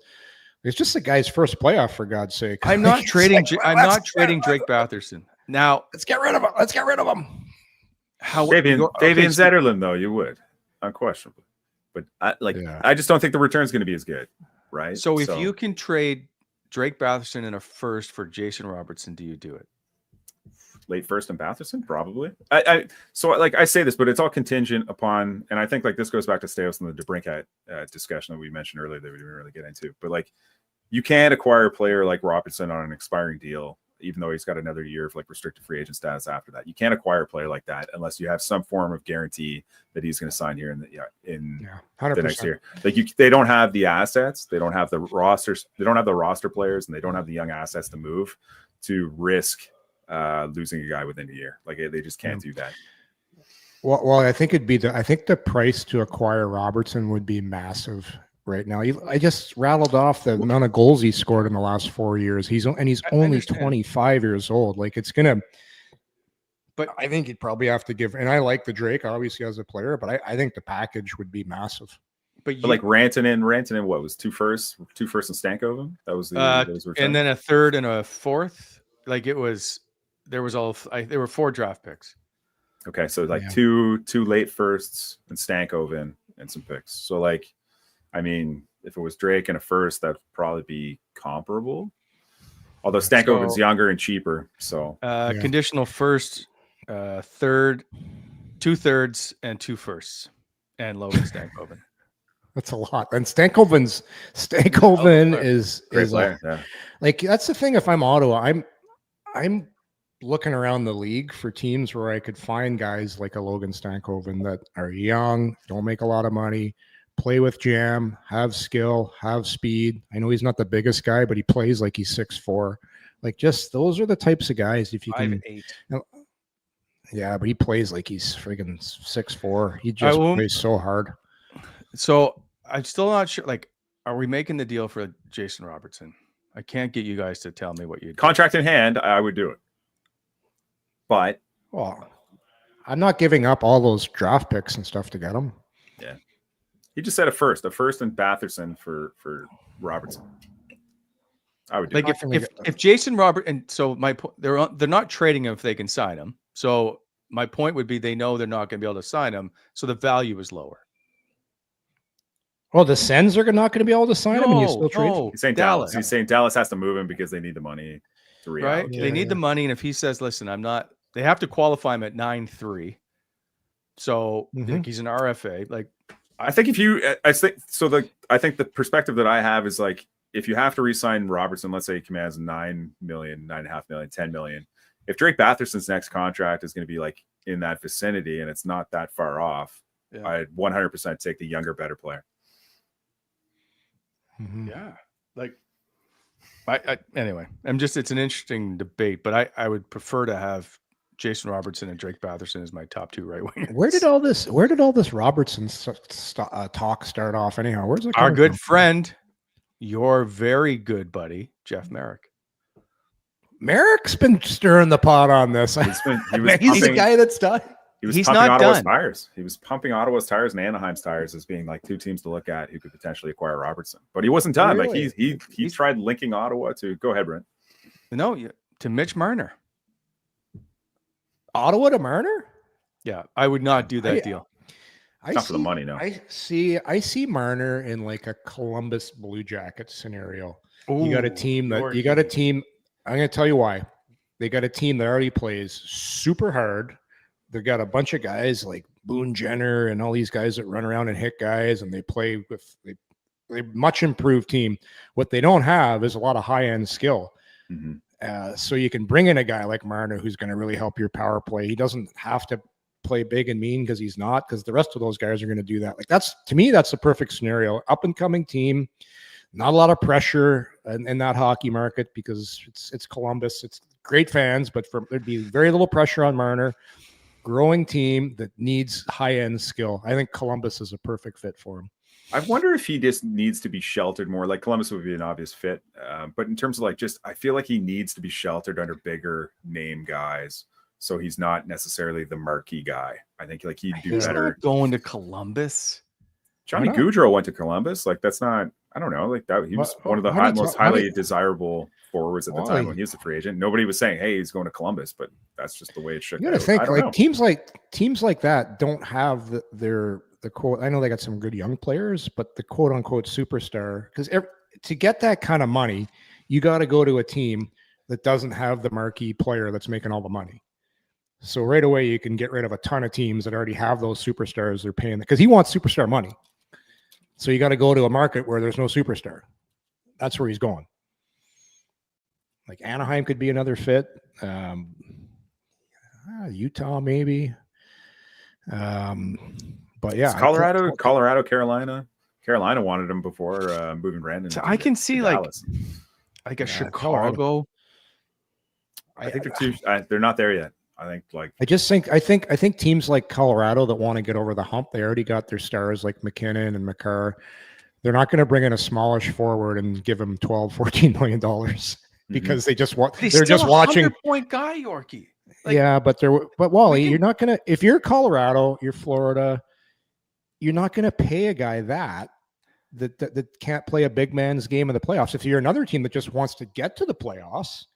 it's just the guy's first playoff, for God's sake. I'm not trading Drake Batherson. Now let's get rid of him. Davian Zetterlund, though, you would unquestionably, but I just don't think the return's going to be as good. Right. So if you can trade Drake Batherson and a first for Jason Robertson, do you do it? Late first and Batherson, probably. I say this, but it's all contingent upon, and I think like this goes back to Steos and the DeBrincat discussion that we mentioned earlier that we didn't really get into. But like, you can't acquire a player like Robertson on an expiring deal, even though he's got another year of like restricted free agent status after that. You can't acquire a player like that unless you have some form of guarantee that he's going to sign here in the next year. Like they don't have the assets, they don't have the rosters, they don't have the roster players, and they don't have the young assets to move to risk losing a guy within a year. Like they just can't do that. Well, I think I think the price to acquire Robertson would be massive right now. I just rattled off the amount of goals he scored in the last 4 years. He's only 25 years old. Like but I think he'd probably have to give, and I like the Drake obviously as a player, but I think the package would be massive. But like Rantanen, what was two firsts and Stankoven? That was and then a third and a fourth. Like there were 4 draft picks. Okay, so like two late firsts and Stankoven and some picks. So like, I mean, if it was Drake and a first, that'd probably be comparable. Although Stankoven's younger and cheaper. So conditional first, third, 2/3, and 2 firsts, and Logan Stankoven. That's a lot. And Stankoven is like, that's the thing. If I'm Ottawa, I'm looking around the league for teams where I could find guys like a Logan Stankoven that are young, don't make a lot of money, play with jam, have skill, have speed. I know he's not the biggest guy, but he plays like he's 6'4". Like, just those are the types of guys. If you can, 5'8". Yeah, but he plays like he's freaking 6'4". He just plays so hard. So I'm still not sure. Like, are we making the deal for Jason Robertson? I can't get you guys to tell me what you do. Contract in hand, I would do it. But I'm not giving up all those draft picks and stuff to get him. Yeah. He just said a first and Batherson for Robertson. I would do like if Jason Robert, and so my point, they're not trading him if they can sign him. So my point would be they know they're not going to be able to sign him, so the value is lower. Well, the Sens are not going to be able to sign him, and you still trade him. He's saying Dallas. He's saying Dallas has to move him because they need the money to reallocate. Right? They need the money, and if he says, "Listen, I'm not," they have to qualify him at 9.3. So like he's an RFA. Like, I think I think the perspective that I have is like, if you have to re-sign Robertson, let's say he commands 9 million, 9.5 million, 10 million. If Drake Batherson's next contract is going to be like in that vicinity and it's not that far off, I'd 100% take the younger, better player. Yeah. Like, anyway, it's an interesting debate, but I would prefer to have Jason Robertson and Drake Batherson as my top 2 right wingers. Where did all this Robertson talk start off anyhow? Where's it? Our good friend, your very good buddy, Jeff Merrick. Merrick's been stirring the pot on this. He's the guy that's done. He's pumping Ottawa's tires. He was pumping Ottawa's tires and Anaheim's tires as being like 2 teams to look at who could potentially acquire Robertson. But he wasn't done. Really? Like he tried linking Ottawa to go ahead, Brent. No, to Mitch Marner. Ottawa to Marner? Yeah, I would not do that deal. Not for the money, no. I see Marner in like a Columbus Blue Jackets scenario. Ooh, you got a team. I'm going to tell you why. They got a team that already plays super hard. They've got a bunch of guys like Boone Jenner and all these guys that run around and hit guys, and they play with a much improved team. What they don't have is a lot of high-end skill. So you can bring in a guy like Marner who's going to really help your power play. He doesn't have to play big and mean because he's not, because the rest of those guys are going to do that. Like, to me, that's the perfect scenario. Up and coming team, not a lot of pressure in that hockey market because it's Columbus. It's great fans, but there'd be very little pressure on Marner. Growing team that needs high-end skill. I think Columbus is a perfect fit for him. I wonder if he just needs to be sheltered more. Like, Columbus would be an obvious fit. But in terms of like, I feel like he needs to be sheltered under bigger name guys. So he's not necessarily the marquee guy. I think like he'd do better. Not going to Columbus. Johnny Gaudreau went to Columbus. Like, that's not, I don't know. Like that, he was one of the most highly desirable forwards at the time when he was a free agent. Nobody was saying, "Hey, he's going to Columbus," but that's just the way it shook out. You got to think like teams like that don't have the quote. I know they got some good young players, but the quote unquote superstar, because to get that kind of money, you got to go to a team that doesn't have the marquee player that's making all the money. So right away, you can get rid of a ton of teams that already have those superstars they're paying, because he wants superstar money. So you got to go to a market where there's no superstar. That's where he's going. Like Anaheim could be another fit. Utah maybe. But yeah, it's Colorado, Carolina. Carolina wanted him before moving Brandon. So I can see like a Chicago. I think they're not there yet. I think teams like Colorado that want to get over the hump, they already got their stars like McKinnon and McCarr. They're not going to bring in a smallish forward and give him $12-14 million because they're just watching. 100-point guy, Yorkie. But Wally, you're not going to, if you're Colorado, you're Florida, you're not going to pay a guy that can't play a big man's game in the playoffs. If you're another team that just wants to get to the playoffs,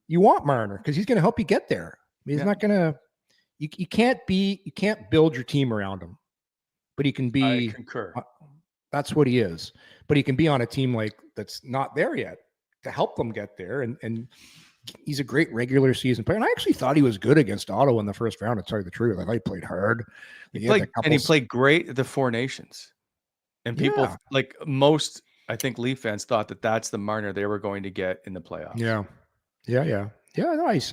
you want Marner because he's going to help you get there. He's not going to. You can't build your team around him, but he can be. I concur. That's what he is. But he can be on a team like that's not there yet to help them get there. And he's a great regular season player. And I actually thought he was good against Ottawa in the first round. To tell you the truth, I thought he played hard. He played great at the Four Nations. And people like most, I think, Leaf fans thought that that's the Marner they were going to get in the playoffs. Yeah. Nice.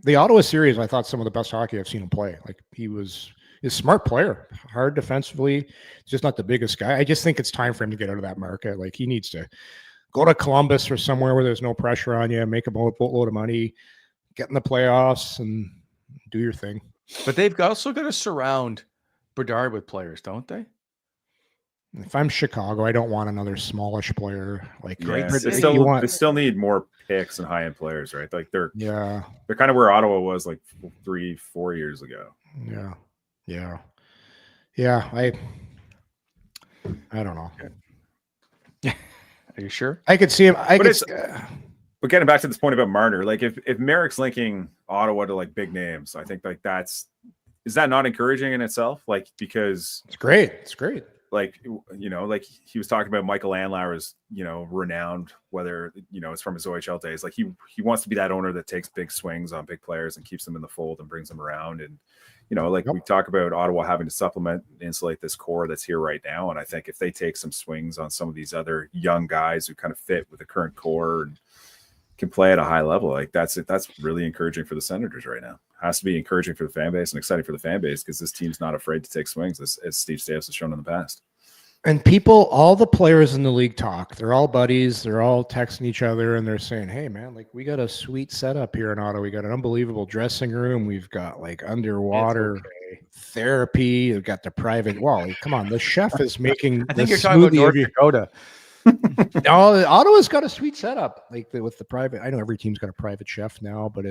The Ottawa series, I thought some of the best hockey I've seen him play. Like he's a smart player, hard defensively, just not the biggest guy. I just think it's time for him to get out of that market. Like he needs to go to Columbus or somewhere where there's no pressure on you, make a boatload of money, get in the playoffs, and do your thing. But they've also got to surround Bedard with players, don't they? If I'm Chicago, I don't want another smallish player. Like they still need more picks and high-end players, right? Like they're kind of where Ottawa was like 3-4 years ago. Yeah. I don't know. Are you sure? I could see him. But getting back to this point about Marner, like if Merrick's linking Ottawa to like big names, I think like is that not encouraging in itself? Like because it's great. It's great. Like, like he was talking about Michael Andlauer's, renowned, whether, it's from his OHL days. Like he wants to be that owner that takes big swings on big players and keeps them in the fold and brings them around. And, we talk about Ottawa having to supplement and insulate this core that's here right now. And I think if they take some swings on some of these other young guys who kind of fit with the current core and can play at a high level, like that's really encouraging for the Senators right now. Has to be encouraging for the fan base and exciting for the fan base because this team's not afraid to take swings, as Steve Staios has shown in the past. And all the players in the league talk. They're all buddies. They're all texting each other, and they're saying, hey, man, like we got a sweet setup here in Ottawa. We got an unbelievable dressing room. We've got like underwater therapy. We've got the private Wally. Come on, the chef is making I think you're talking about North Dakota. No, Ottawa's got a sweet setup, like with the private. I know every team's got a private chef now, but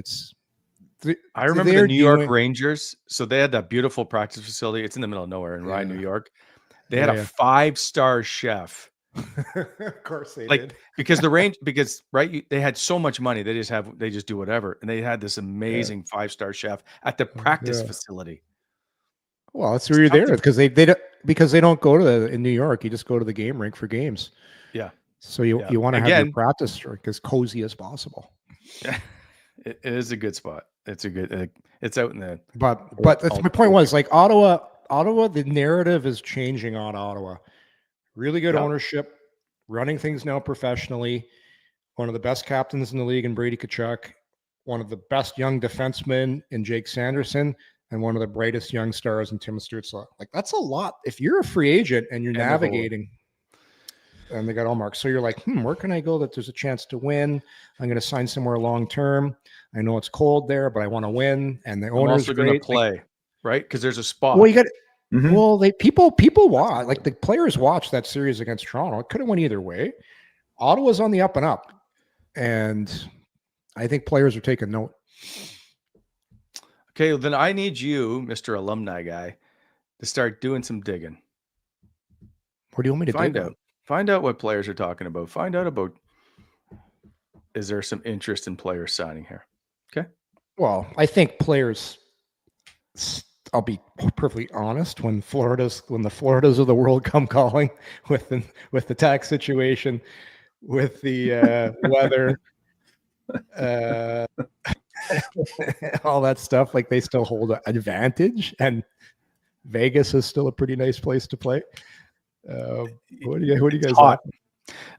I remember the New York Rangers. So they had that beautiful practice facility. It's in the middle of nowhere in Rye, New York. They had a 5-star chef. Of course they did. Because they had so much money. They just do whatever. And they had this amazing 5-star chef at the practice facility. Well, that's where you're there because they don't go to in New York. You just go to the game rink for games. Yeah. So you want to have your practice rink as cozy as possible. Yeah. It is a good spot. It's out in the. But my point was like Ottawa, the narrative is changing on Ottawa. Really good ownership, running things now professionally. One of the best captains in the league in Brady Tkachuk. One of the best young defensemen in Jake Sanderson. And one of the brightest young stars in Tim Stützle. Like that's a lot. If you're a free agent and you're navigating, and they got all marks, so you're like, where can I go that there's a chance to win? I'm going to sign somewhere long term. I know it's cold there, but I want to win. And the owner's going to play, right? Because there's a spot. Well, you got. Well, people watch, like the players watch that series against Toronto. It could have went either way. Ottawa's on the up and up, and I think players are taking note. Okay, well, then I need you, Mr. Alumni guy, to start doing some digging. What do you want me to find out? Find out what players are talking about. Find out about, is there some interest in players signing here? Okay. Well, I think players, I'll be perfectly honest, when the Floridas of the world come calling with the tax situation, with the weather, all that stuff. Like they still hold an advantage, and Vegas is still a pretty nice place to play. What do you guys hot.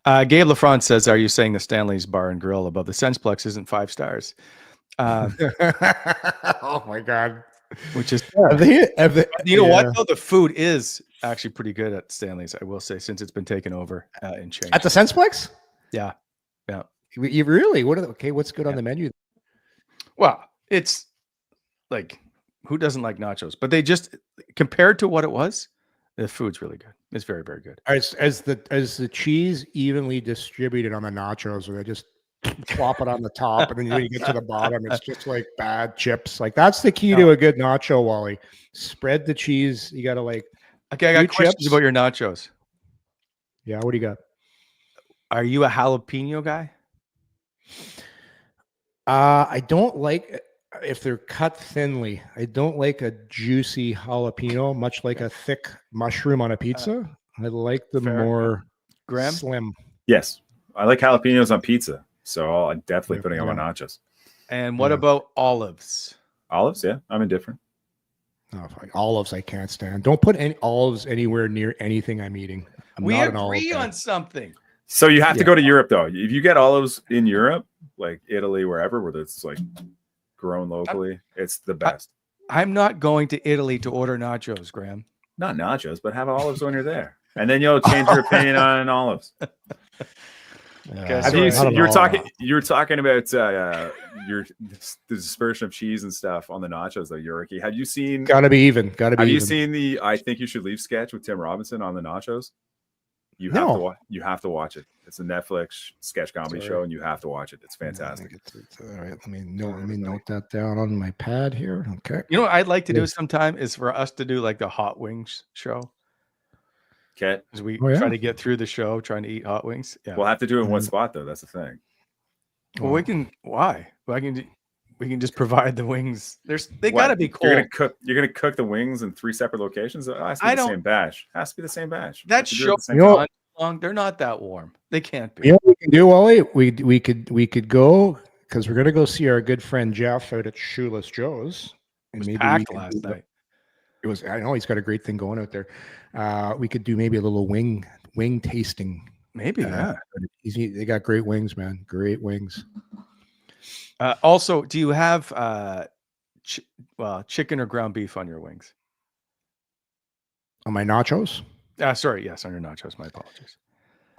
like? Gabe LaFrance says, "Are you saying the Stanley's Bar and Grill above the Sensplex isn't 5 stars?" Oh my god! Which is you know what though, the food is actually pretty good at Stanley's. I will say, since it's been taken over and changed at the Sensplex. Yeah. You really? What's good on the menu? Well, it's like, who doesn't like nachos? But they just, compared to what it was, the food's really good. It's very, very good. As the cheese evenly distributed on the nachos, or they just plop it on the top, and then when you get to the bottom, it's just like bad chips. Like that's the key to a good nacho, Wally. Spread the cheese. You got to like. Okay, I got questions about your nachos. Yeah, what do you got? Are you a jalapeno guy? I don't like if they're cut thinly. I don't like a juicy jalapeno, much like a thick mushroom on a pizza. I like them more Graham? slim. Yes, I like jalapenos on pizza, so I'm definitely putting on my nachos. And what about olives? Olives, yeah, I'm indifferent. Oh, olives, I can't stand. Don't put any olives anywhere near anything I'm eating. We agree on something. So you have to go to Europe, though. If you get olives in Europe, like Italy, wherever, where it's like grown locally, it's the best. I'm not going to Italy to order nachos, Graham. Not nachos, but have olives when you're there, and then you'll change your opinion on olives. You were talking about the dispersion of cheese and stuff on the nachos, though, Yorkie. Have you seen? Gotta be even. Have you seen the "I Think You Should Leave" sketch with Tim Robinson on the nachos? You have to watch it. It's a Netflix sketch comedy show, and you have to watch it. It's fantastic. All right, let me note that down on my pad here. Okay. You know what I'd like to do sometime is for us to do like the hot wings show. Okay. As we try to get through the show, trying to eat hot wings. Yeah. We'll have to do it in one spot, though. That's the thing. Well, we can. Why? Well, we can just provide the wings. They got to be cold. You're gonna cook the wings in 3 separate locations. It has to be the same batch. Has to be the same batch. That show long. They're not that warm. They can't be. You know what we can do, Wally? We could go, because we're gonna go see our good friend Jeff out at Shoeless Joe's. It was packed last night. It was. I know he's got a great thing going out there. We could do maybe a little wing tasting. Maybe. They got great wings, man. Great wings. Also, do you have chicken or ground beef on your wings? On my nachos? Sorry, yes, on your nachos. My apologies.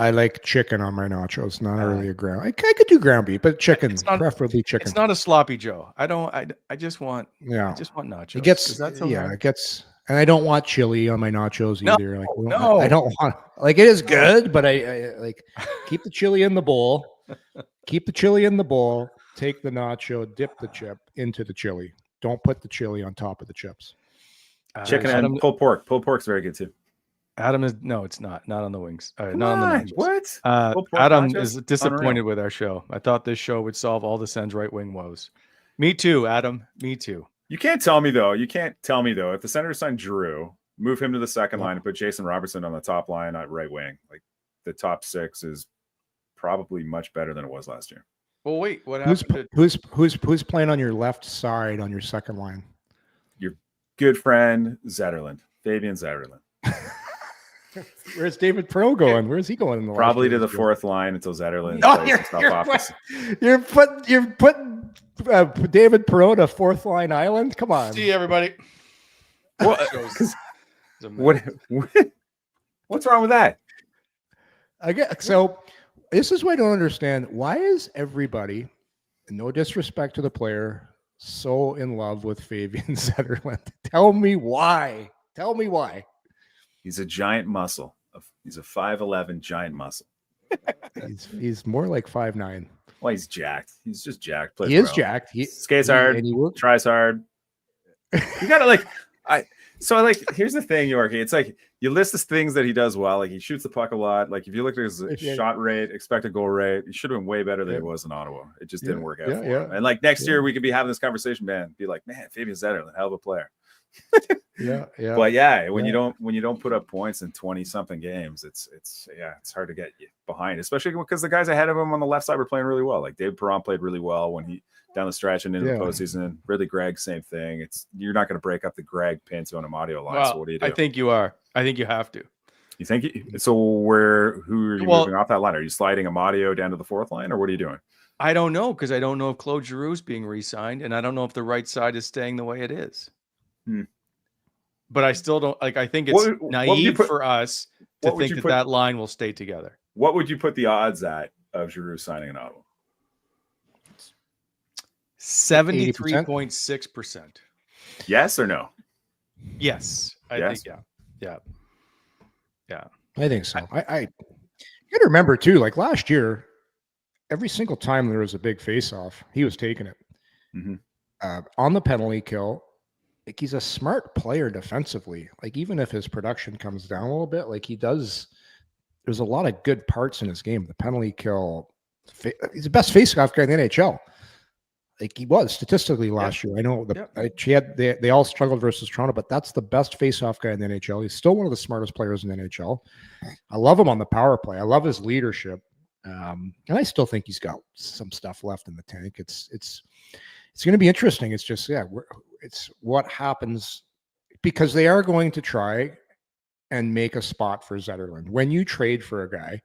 I like chicken on my nachos, not really a ground. I could do ground beef, but chicken, preferably chicken. It's not a sloppy Joe. I just want nachos. It gets it gets, and I don't want chili on my nachos either. I don't want, like, it is good, but I like keep the chili in the bowl. Keep the chili in the bowl. Take the nacho, dip the chip into the chili. Don't put the chili on top of the chips. Chicken and pulled pork. Pulled pork's very good too. Adam is it's not on the wings. Not on the nachos. What? Adam is disappointed with our show. I thought this show would solve all the Sens right wing woes. Me too, Adam. Me too. You can't tell me though. If the Senators signed Drew, move him to the second line and put Jason Robertson on the top line at right wing, like the top 6 is probably much better than it was last year. Well, wait. What happened? Who's playing on your left side on your second line? Your good friend Zetterlund, Fabian Zetterlund. Where's David Pro going? Where's he going? Probably to the fourth line until Zetterlund. You're putting David Pro to fourth line island. Come on. See you, everybody. What's wrong with that? I get so. This is what I don't understand. Why is everybody, no disrespect to the player, so in love with Fabian Zetterlund? Tell me why. He's a giant muscle. He's a 5'11" giant muscle. he's more like 5'9". Well, he's jacked. He's just jacked. He is jacked. He skates hard. And he tries hard. You gotta here's the thing, Yorkie. It's like you list the things that he does well. Like he shoots the puck a lot. Like if you look at his shot rate, expected goal rate, he should have been way better than he was in Ottawa. It just didn't work out for him. And like next year, we could be having this conversation, man. Be like, man, Fabian Zetterlund, hell of a player. Yeah. But when you don't put up points in 20 something games, it's hard to get behind, especially because the guys ahead of him on the left side were playing really well. Like David Perron played really well when he down the stretch and into the postseason. Ridley Gregg, same thing. You're not going to break up the Gregg, Pinto, and Amadio line. Well, so what do you do? I think you are. I think you have to. You think so? Who are you moving off that line? Are you sliding Amadio down to the fourth line, or what are you doing? I don't know, because I don't know if Claude Giroux is being re-signed, and I don't know if the right side is staying the way it is. But I still don't like. I think it's naive for us to think that line will stay together. What would you put the odds at of Giroux signing in Ottawa? 73.6%. Yes or no? Yes, I think yeah. I think so. I got to remember too. Like last year, every single time there was a big face-off, he was taking it on the penalty kill. Like he's a smart player defensively. Like even if his production comes down a little bit, like he does. There's a lot of good parts in his game. The penalty kill. He's the best face-off guy in the NHL. Like he was statistically last year. I know they all struggled versus Toronto, but that's the best face-off guy in the NHL. He's still one of the smartest players in the NHL. I love him on the power play. I love his leadership, and I still think he's got some stuff left in the tank. It's going to be interesting. It's just it's what happens because they are going to try and make a spot for Zetterlund. When you trade for a guy,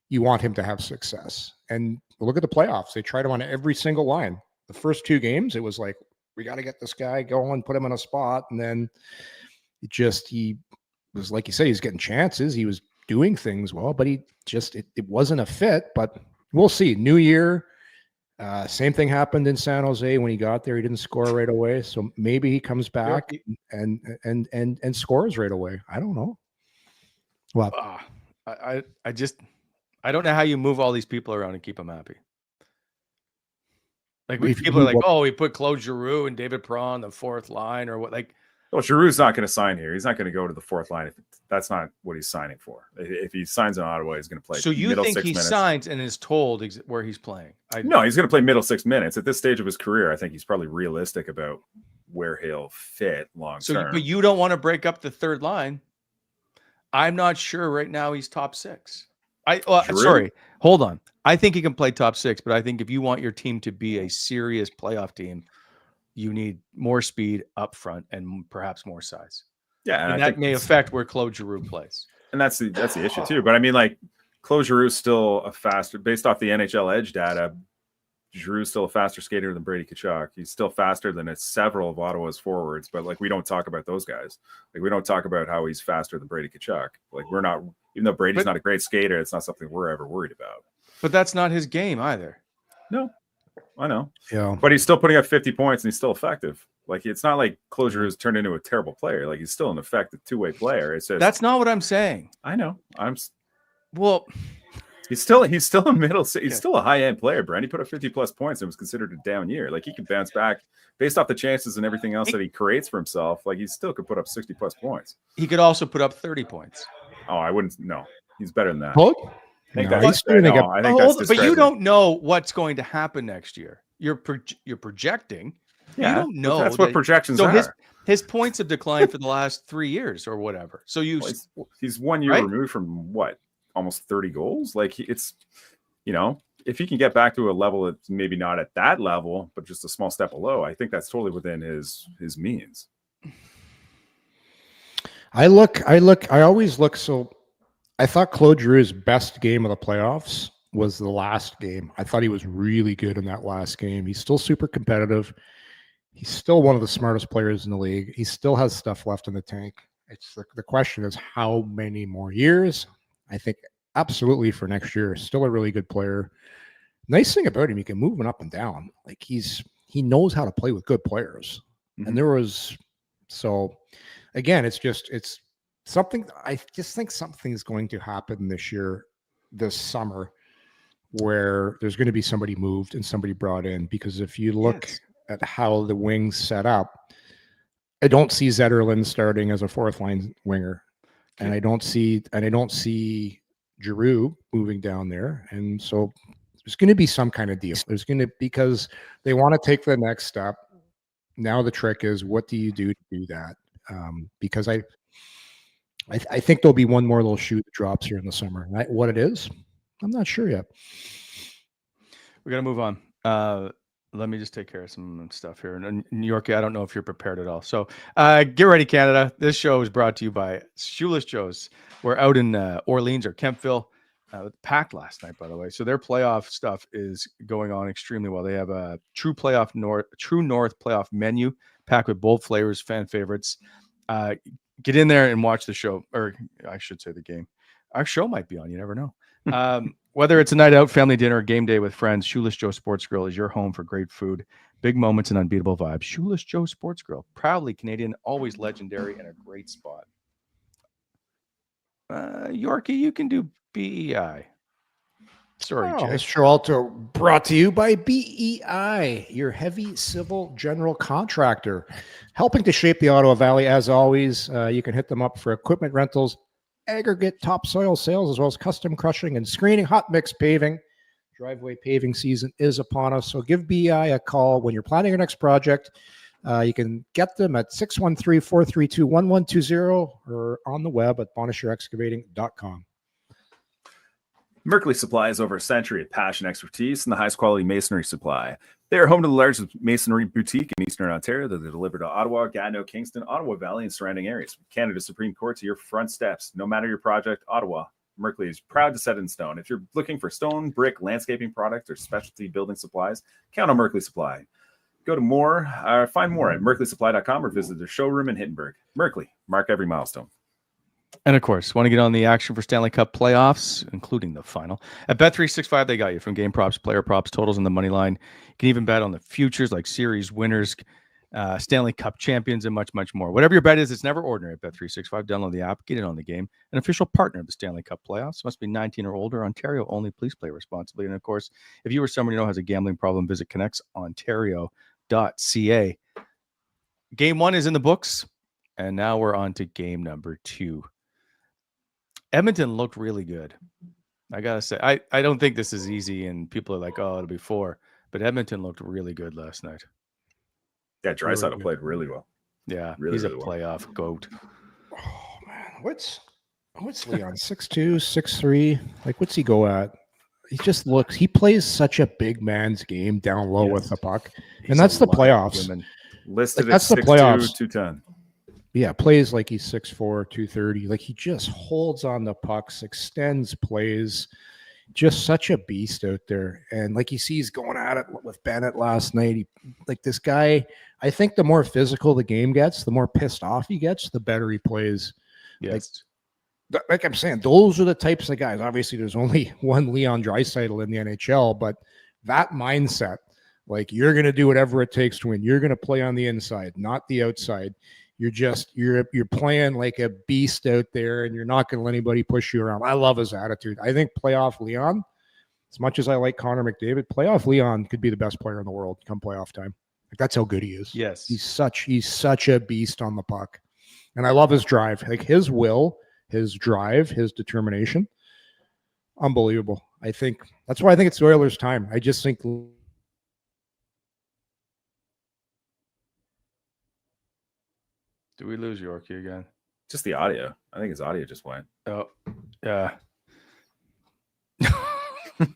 you want him to have success. And look at the playoffs. They tried him on every single line. The first 2 games, it was like, we got to get this guy going, put him in a spot. And then he was, like you said, he's getting chances. He was doing things well, but it wasn't a fit. But we'll see. New year, same thing happened in San Jose when he got there. He didn't score right away. So maybe he comes back and scores right away. I don't know. Well, I don't know how you move all these people around and keep them happy. Like people are like, we put Claude Giroux and David Perron on the fourth line or what? Like, well, Giroux's not going to sign here. He's not going to go to the fourth line. That's not what he's signing for. If he signs in Ottawa, he's going to play. So you think he signs and is told where he's playing? No, he's going to play middle 6 minutes at this stage of his career. I think he's probably realistic about where he'll fit long term. But you don't want to break up the third line. I'm not sure right now he's top 6. Sorry, hold on. I think he can play top 6, but I think if you want your team to be a serious playoff team, you need more speed up front and perhaps more size. Yeah, and that may affect where Claude Giroux plays. And that's the issue too. But I mean, like Claude Giroux is still a faster, based off the NHL Edge data. Giroux's still a faster skater than Brady Tkachuk. He's still faster than several of Ottawa's forwards, but like we don't talk about those guys. Like we don't talk about how he's faster than Brady Tkachuk. Like we're not, even though Brady's not a great skater, it's not something we're ever worried about. But that's not his game either. No, I know. Yeah, but he's still putting up 50 points and he's still effective. Like it's not like Claude Giroux has turned into a terrible player. Like he's still an effective two-way player. It's just, that's not what I'm saying. I know. He's still a middle. He's still a high end player, Brent. He put up 50 plus points and was considered a down year. Like he can bounce back based off the chances and everything else that he creates for himself. Like he still could put up 60 plus points. He could also put up 30 points. Oh, I wouldn't. No, he's better than that. I think that's but you don't know what's going to happen next year. You're projecting. Yeah, you don't know. That's what projections are. His points have declined for the last 3 years or whatever. So he's 1 year removed from what? Almost 30 goals. Like it's, if he can get back to a level that's maybe not at that level, but just a small step below, I think that's totally within his means. I always look. So I thought Claude Giroux's best game of the playoffs was the last game. I thought he was really good in that last game. He's still super competitive. He's still one of the smartest players in the league. He still has stuff left in the tank. It's the question is how many more years? I think absolutely for next year. Still a really good player. Nice thing about him, he can move him up and down. Like he knows how to play with good players. Mm-hmm. And again, it's something. I just think something's going to happen this summer, where there's going to be somebody moved and somebody brought in. Because if you look at how the wings set up, I don't see Zetterlund starting as a fourth line winger. And I don't see Giroux moving down there. And so there's going to be some kind of deal. Because they want to take the next step. Now the trick is, what do you do to do that? because I think there'll be one more little shoe that drops here in the summer. What it is, I'm not sure yet. We got to move on. Let me just take care of some stuff here. And Yorkie, I don't know if you're prepared at all. So get ready, Canada. This show is brought to you by Shoeless Joe's. We're out in Orleans or Kempville. Packed last night, by the way. So their playoff stuff is going on extremely well. They have a True North playoff menu packed with bold flavors, fan favorites. Get in there and watch the show, or I should say the game. Our show might be on. You never know. Whether it's a night out, family dinner, or game day with friends, Shoeless Joe Sports Grill is your home for great food, big moments, and unbeatable vibes. Shoeless Joe Sports Grill, proudly Canadian, always legendary, and a great spot. Yorkie, you can do BEI. Sorry, Jay. This show also brought to you by BEI, your heavy civil general contractor, helping to shape the Ottawa Valley. As always, you can hit them up for equipment rentals, aggregate topsoil sales, as well as custom crushing and screening, hot mix paving. Driveway paving season is upon us, so give BEI a call when you're planning your next project. You can get them at 613-432-1120 or on the web at bonishirexcavating.com. Merkley Supply is over a century of passion, expertise, and the highest quality masonry supply. They are home to the largest masonry boutique in Eastern Ontario that they deliver to Ottawa, Gatineau, Kingston, Ottawa Valley, and surrounding areas. From Canada's Supreme Court to your front steps, no matter your project, Ottawa, Merkley is proud to set in stone. If you're looking for stone, brick, landscaping products, or specialty building supplies, count on Merkley Supply. Go to find more at merkleysupply.com or visit their showroom in Hittenburg. Merkley, mark every milestone. And of course, want to get on the action for Stanley Cup playoffs, including the final. At Bet365, they got you from game props, player props, totals, and the money line. You can even bet on the futures like series winners, Stanley Cup champions, and much, much more. Whatever your bet is, it's never ordinary at Bet365. Download the app, get in on the game. An official partner of the Stanley Cup playoffs. Must be 19 or older. Ontario only. Please play responsibly. And of course, if you or someone you know has a gambling problem, visit connectsontario.ca. Game 1 is in the books, and now we're on to game number 2. Edmonton looked really good. I got to say, I don't think this is easy, and people are like, oh, it'll be 4. But Edmonton looked really good last night. Yeah, Draisaitl played really well. Yeah, really, he's really a playoff goat. Oh, man. What's Leon? 6'2", 6'3"? Like, what's he go at? He plays such a big man's game down low with the puck. And that's the playoffs. Listed that's at the 6'2", playoffs. 210. Yeah, plays like he's 6'4", 230. Like, he just holds on the pucks, extends plays. Just such a beast out there. And like you see, he's going at it with Bennett last night. This guy, I think the more physical the game gets, the more pissed off he gets, the better he plays. Yes. Like I'm saying, those are the types of guys. Obviously, there's only one Leon Draisaitl in the NHL, but that mindset, like, you're going to do whatever it takes to win. You're going to play on the inside, not the outside. You're playing like a beast out there, and you're not going to let anybody push you around. I love his attitude. I think playoff Leon, as much as I like Connor McDavid, playoff Leon could be the best player in the world come playoff time. Like, that's how good he is. Yes. He's such a beast on the puck. And I love his drive. Like, his will, his drive, his determination. Unbelievable. I think that's why I think it's the Oilers' time. I just think. Did we lose Yorkie again? Just the audio. I think his audio just went. Oh, yeah.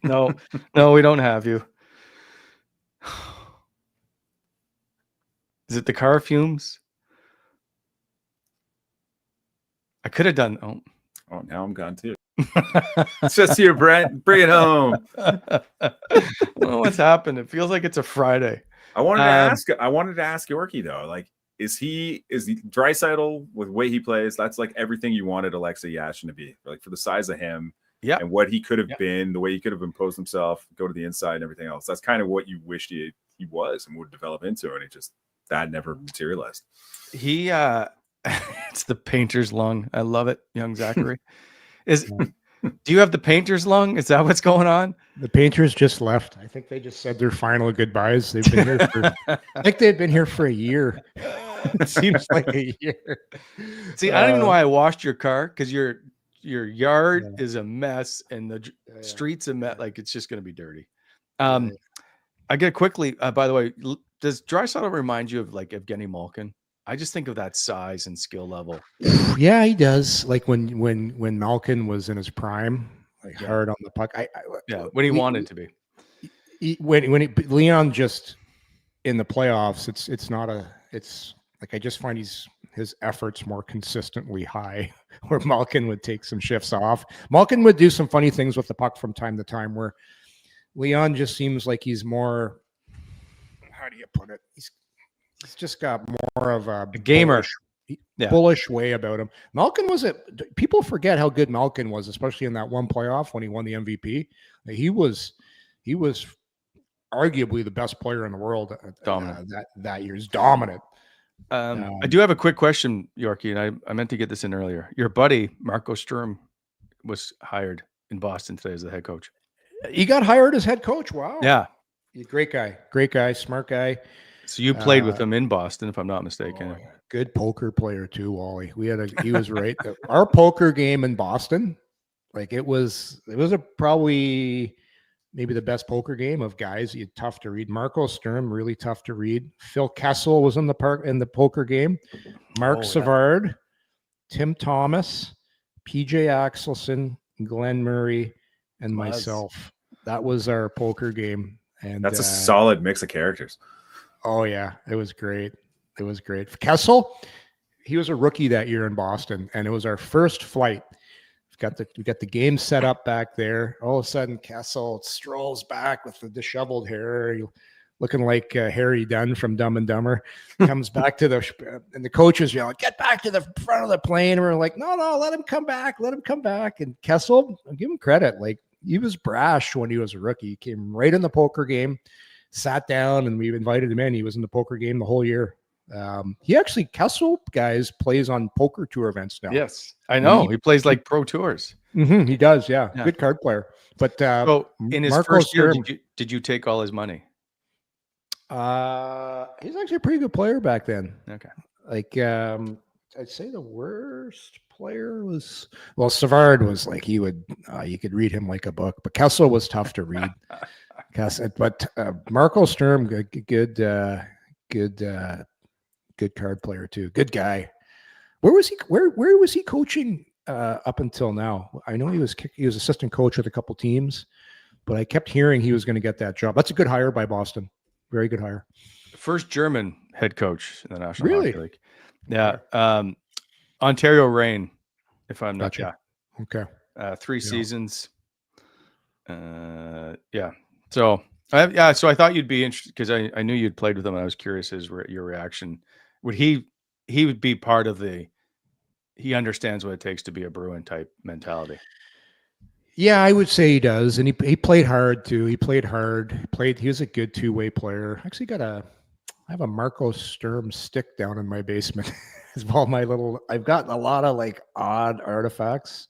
No, we don't have you. Is it the car fumes? I could have done. Oh, now I'm gone too. It's just you, Brent. Bring it home. Well, what's happened? It feels like it's a Friday. I wanted to ask Yorkie though. Like, is Draisaitl with the way he plays? That's like everything you wanted Alexei Yashin to be. Like, for the size of him, and what he could have been, the way he could have imposed himself, go to the inside, and everything else. That's kind of what you wished he was and would develop into, and that never materialized. He it's the painter's lung. I love it, young Zachary. Do you have the painter's lung? Is that what's going on? The Painters just left. I think they just said their final goodbyes. They've been here I think they've been here for a year. It seems like a year. See, I don't even know why I washed your car, because your yard is a mess and the streets a mess. Like, it's just going to be dirty. I get quickly. By the way, does Draisaitl remind you of like Evgeny Malkin? I just think of that size and skill level. Yeah, he does. Like when Malkin was in his prime, like hard on the puck. When he wanted to be. When Leon just in the playoffs, it's like I just find his efforts more consistently high, where Malkin would take some shifts off. Malkin would do some funny things with the puck from time to time, where Leon just seems like he's more, how do you put it? He's just got more of a gamer, bullish way about him. Malkin people forget how good Malkin was, especially in that one playoff when he won the MVP. He was arguably the best player in the world that year. He's dominant. I do have a quick question, Yorkie, and I meant to get this in earlier. Your buddy Marco Sturm was hired in Boston today as the head coach. He got hired as head coach. Wow. Yeah. Great guy, smart guy. So you played with him in Boston, if I'm not mistaken. Good poker player too, Wally. He was right. Our poker game in Boston, like it was probably maybe the best poker game of guys. Tough to read. Marco Sturm, really tough to read. Phil Kessel was in the poker game. Mark Savard, Tim Thomas, PJ Axelson, Glenn Murray, and myself. That was our poker game. And that's a solid mix of characters. Oh yeah, it was great. Kessel, he was a rookie that year in Boston, and it was our first flight. We got the game set up back there. All of a sudden, Kessel strolls back with the disheveled hair, looking like Harry Dunn from Dumb and Dumber. Comes back to and the coach is yelling, "Get back to the front of the plane!" And we're like, "No, let him come back. And Kessel, I'll give him credit. Like he was brash when he was a rookie. He came right in the poker game, sat down, and we invited him in. He was in the poker game the whole year. He actually, Kessel, guys, plays on poker tour events now. Yes, I know. He plays like pro tours. Mm-hmm, he does, yeah. Good card player. But so in his first year, did you take all his money? He's actually a pretty good player back then. Okay. Like I'd say the worst player was, well, Savard was like, you could read him like a book, but Kessel was tough to read. But Marco Sturm, good card player too. Good guy. Where was he coaching up until now? I know he was assistant coach with a couple teams, but I kept hearing he was going to get that job. That's a good hire by Boston. Very good hire. First German head coach in the National Really? Hockey League. Yeah. Ontario Reign, if I'm not. Gotcha. Yeah. Okay. 3 seasons. Yeah. So I thought you'd be interested because I knew you'd played with him, and I was curious your reaction. Would he would be part of he understands what it takes to be a Bruin type mentality? Yeah, I would say he does, and he played hard too. He played hard. He was a good two-way player. Actually, I have a Marco Sturm stick down in my basement. It's all I've got a lot of like odd artifacts.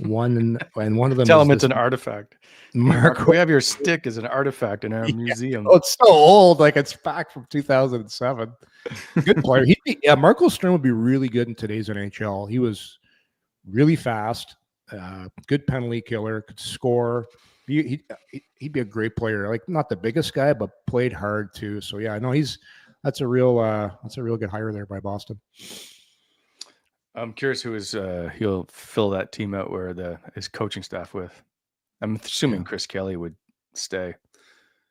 One of them. Tell him it's an artifact. Marco, we have your stick as an artifact in our museum. Oh, it's so old, like it's back from 2007. Good player. Marco Sturm would be really good in today's NHL. He was really fast, good penalty killer, could score. He'd be a great player. Like not the biggest guy, but played hard too. So yeah, I know that's a real good hire there by Boston. I'm curious who he'll fill that team out where his coaching staff with. I'm assuming Chris Kelly would stay.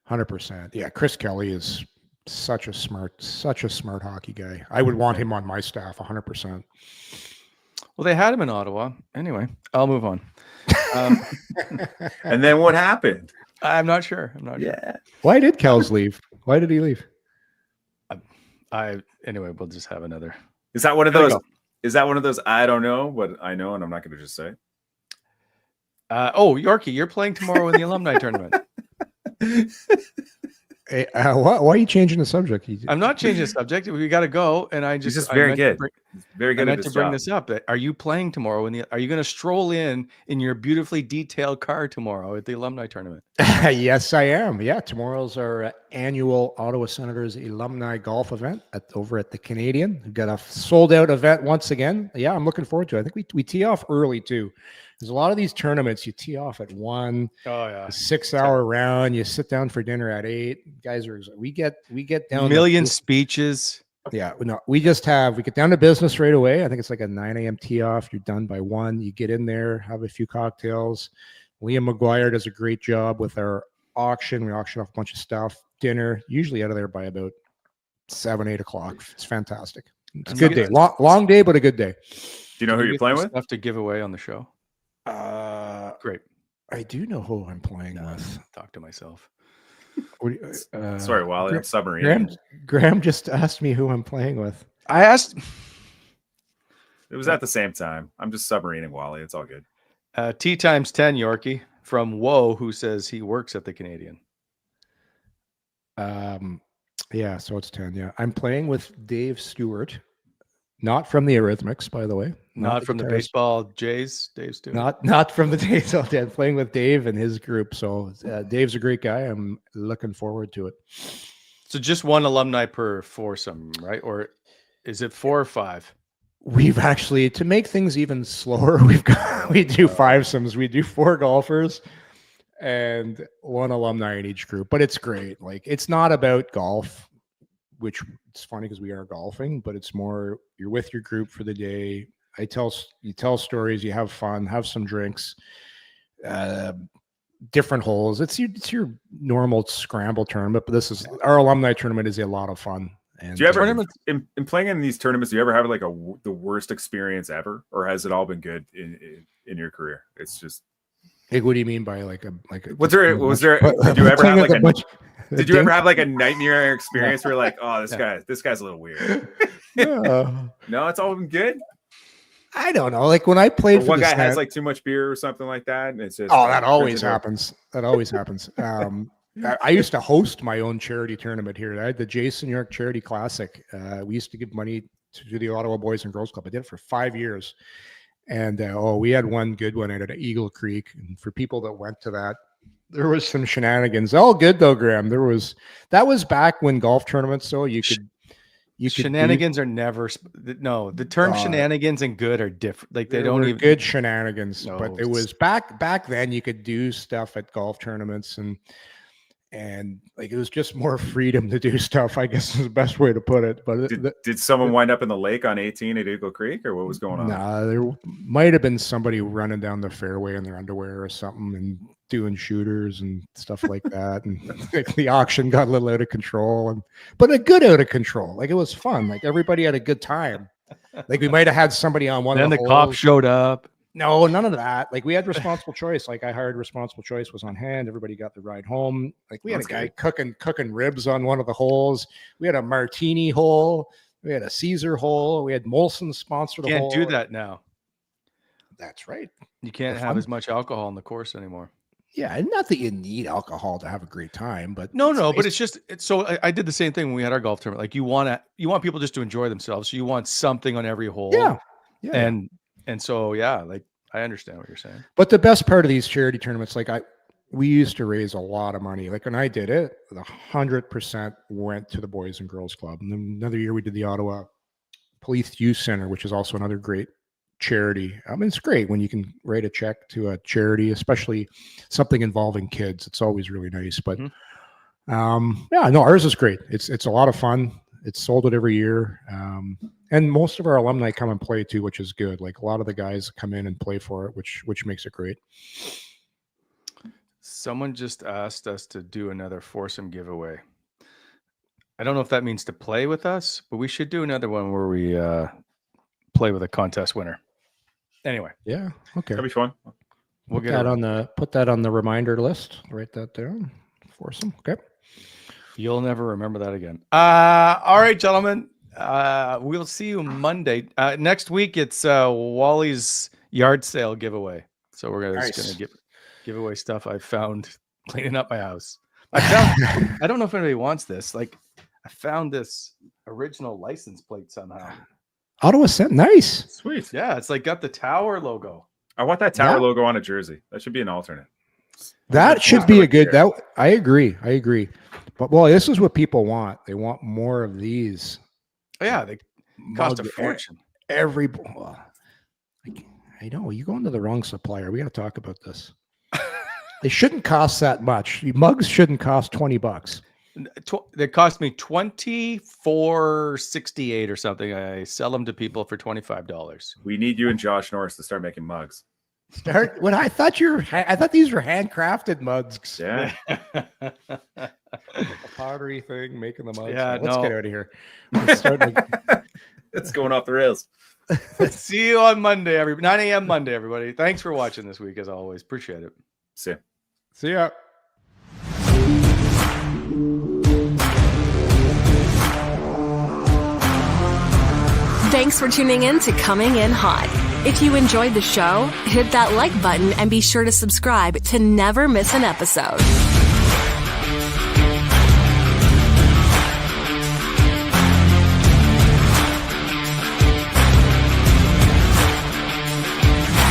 100%. Yeah, Chris Kelly is such a smart hockey guy. I would want him on my staff 100%. Well, they had him in Ottawa. Anyway, I'll move on. And then what happened? I'm not sure. Yeah. Why did Kels leave? Why did he leave? Anyway, we'll just have another. Is that one of those? Is that one of those? I don't know, but I know, and I'm not going to just say. Yorkie, you're playing tomorrow in the alumni tournament. Hey, why are you changing the subject? I'm not changing the subject. We got to go, and He's just very good. Very good. I meant to bring this up. Are you playing tomorrow? Are you going to stroll in your beautifully detailed car tomorrow at the alumni tournament? Yes, I am. Yeah, tomorrow's our annual Ottawa Senators alumni golf event over at the Canadian. We've got a sold-out event once again. Yeah, I'm looking forward to it. I think we tee off early too. There's a lot of these tournaments. You tee off at 1. Oh yeah. 6-hour round. You sit down for dinner at 8. Guys we get down. Million speeches. Yeah, no, we get down to business right away. I think it's like a 9 a.m. tee off. You're done by 1. You get in there, have a few cocktails. Liam McGuire does a great job with our auction. We auction off a bunch of stuff. Dinner, usually out of there by about 7, 8 o'clock. It's fantastic. It's a good day. Long day, but a good day. Do you know who you're playing with? Stuff to give away on the show. Great. I do know who I'm playing with. Talk to myself. Sorry, Wally. I'm submarine. Graham just asked me who I'm playing with. I asked. It was at the same time. I'm just submarining Wally. It's all good. T times 10, Yorkie from Woe, who says he works at the Canadian. Yeah, so it's 10. Yeah, I'm playing with Dave Stewart, not from the Eurythmics, by the way. Not from the baseball Jays, Dave Stewart. Not from the Jays. I'm playing with Dave and his group. So Dave's a great guy. I'm looking forward to it. So just one alumni per foursome, right? Or is it 4 or 5? We've actually, to make things even slower, we do fivesomes. We do 4 golfers and 1 alumni in each group. But it's great. Like, it's not about golf, which it's funny because we are golfing, but it's more you're with your group for the day. You tell stories, you have fun, have some drinks, different holes. It's your normal scramble tournament, but our alumni tournament is a lot of fun. And do you ever in playing in these tournaments? Do you ever have like the worst experience ever, or has it all been good in your career? It's just like, what do you mean by like a was there? Did you ever have like did you ever have like a nightmare experience where you're like, oh, this guy's a little weird? No, it's all been good. I don't know. Like when I played, or one guy has like too much beer or something like that, and it's just that always happens. That always happens. I used to host my own charity tournament here. I had the Jason York Charity Classic. We used to give money to the Ottawa Boys and Girls Club. I did it for 5 years, and we had one good one out at Eagle Creek. And for people that went to that, there was some shenanigans. All good though, Graham. That was back when golf tournaments. So you could shenanigans are never the term shenanigans and good are different. Like they don't even good shenanigans, but it was back then you could do stuff at golf tournaments and like it was just more freedom to do stuff, I guess is the best way to put it. But did someone wind up in the lake on 18 at Eagle Creek, or what was going on? Nah, there might have been somebody running down the fairway in their underwear or something and doing shooters and stuff like that. And like, the auction got a little out of control, but a good out of control. Like it was fun. Like everybody had a good time. Like we might have had somebody on one. Then the cops showed up. No, none of that. Like we had responsible choice. Like I hired responsible choice, was on hand. Everybody got the ride home. Like we had a guy cooking ribs on one of the holes. We had a martini hole. We had a Caesar hole. We had Molson sponsor the hole. Can't do that now. That's right. You can't have as much alcohol on the course anymore. Yeah, and not that you need alcohol to have a great time, but but it's so I did the same thing when we had our golf tournament. Like you want people just to enjoy themselves. So you want something on every hole. Yeah. And so, like I understand what you're saying. But the best part of these charity tournaments, like we used to raise a lot of money. Like when I did it, 100% went to the Boys and Girls Club. And then another year we did the Ottawa Police Youth Center, which is also another great charity. I mean, it's great when you can write a check to a charity, especially something involving kids. It's always really nice. But ours is great. It's a lot of fun. It's sold it every year. And most of our alumni come and play too, which is good. Like a lot of the guys come in and play for it, which makes it great. Someone just asked us to do another foursome giveaway. I don't know if that means to play with us, but we should do another one where we play with a contest winner. Anyway. Yeah. Okay. That'd be fun. We'll put that on the reminder list. Write that down. Foursome. Okay. You'll never remember that again. All right, gentlemen. We'll see you Monday. Next week, it's Wally's yard sale giveaway. So we're gonna give away stuff I found cleaning up my house. I don't know if anybody wants this. Like, I found this original license plate somehow. Ottawa Senators, nice, sweet. Yeah, it's like got the tower logo. I want that tower logo on a jersey. That should be an alternate. That should be a good. I agree. But this is what people want. They want more of these. Oh, yeah, they cost a fortune. I know you're going to the wrong supplier. We got to talk about this. They shouldn't cost that much. Mugs shouldn't cost $20. They cost me $24.68 or something. I sell them to people for $25. We need you and Josh Norris to start making mugs. I thought these were handcrafted mugs. Yeah. A pottery thing, making the mugs. Yeah, let's no. get out of here. It's going off the rails. See you on Monday, 9 a.m. Monday, everybody. Thanks for watching this week, as always. Appreciate it. See ya. Thanks for tuning in to Coming In Hot. If you enjoyed the show, hit that like button and be sure to subscribe to never miss an episode.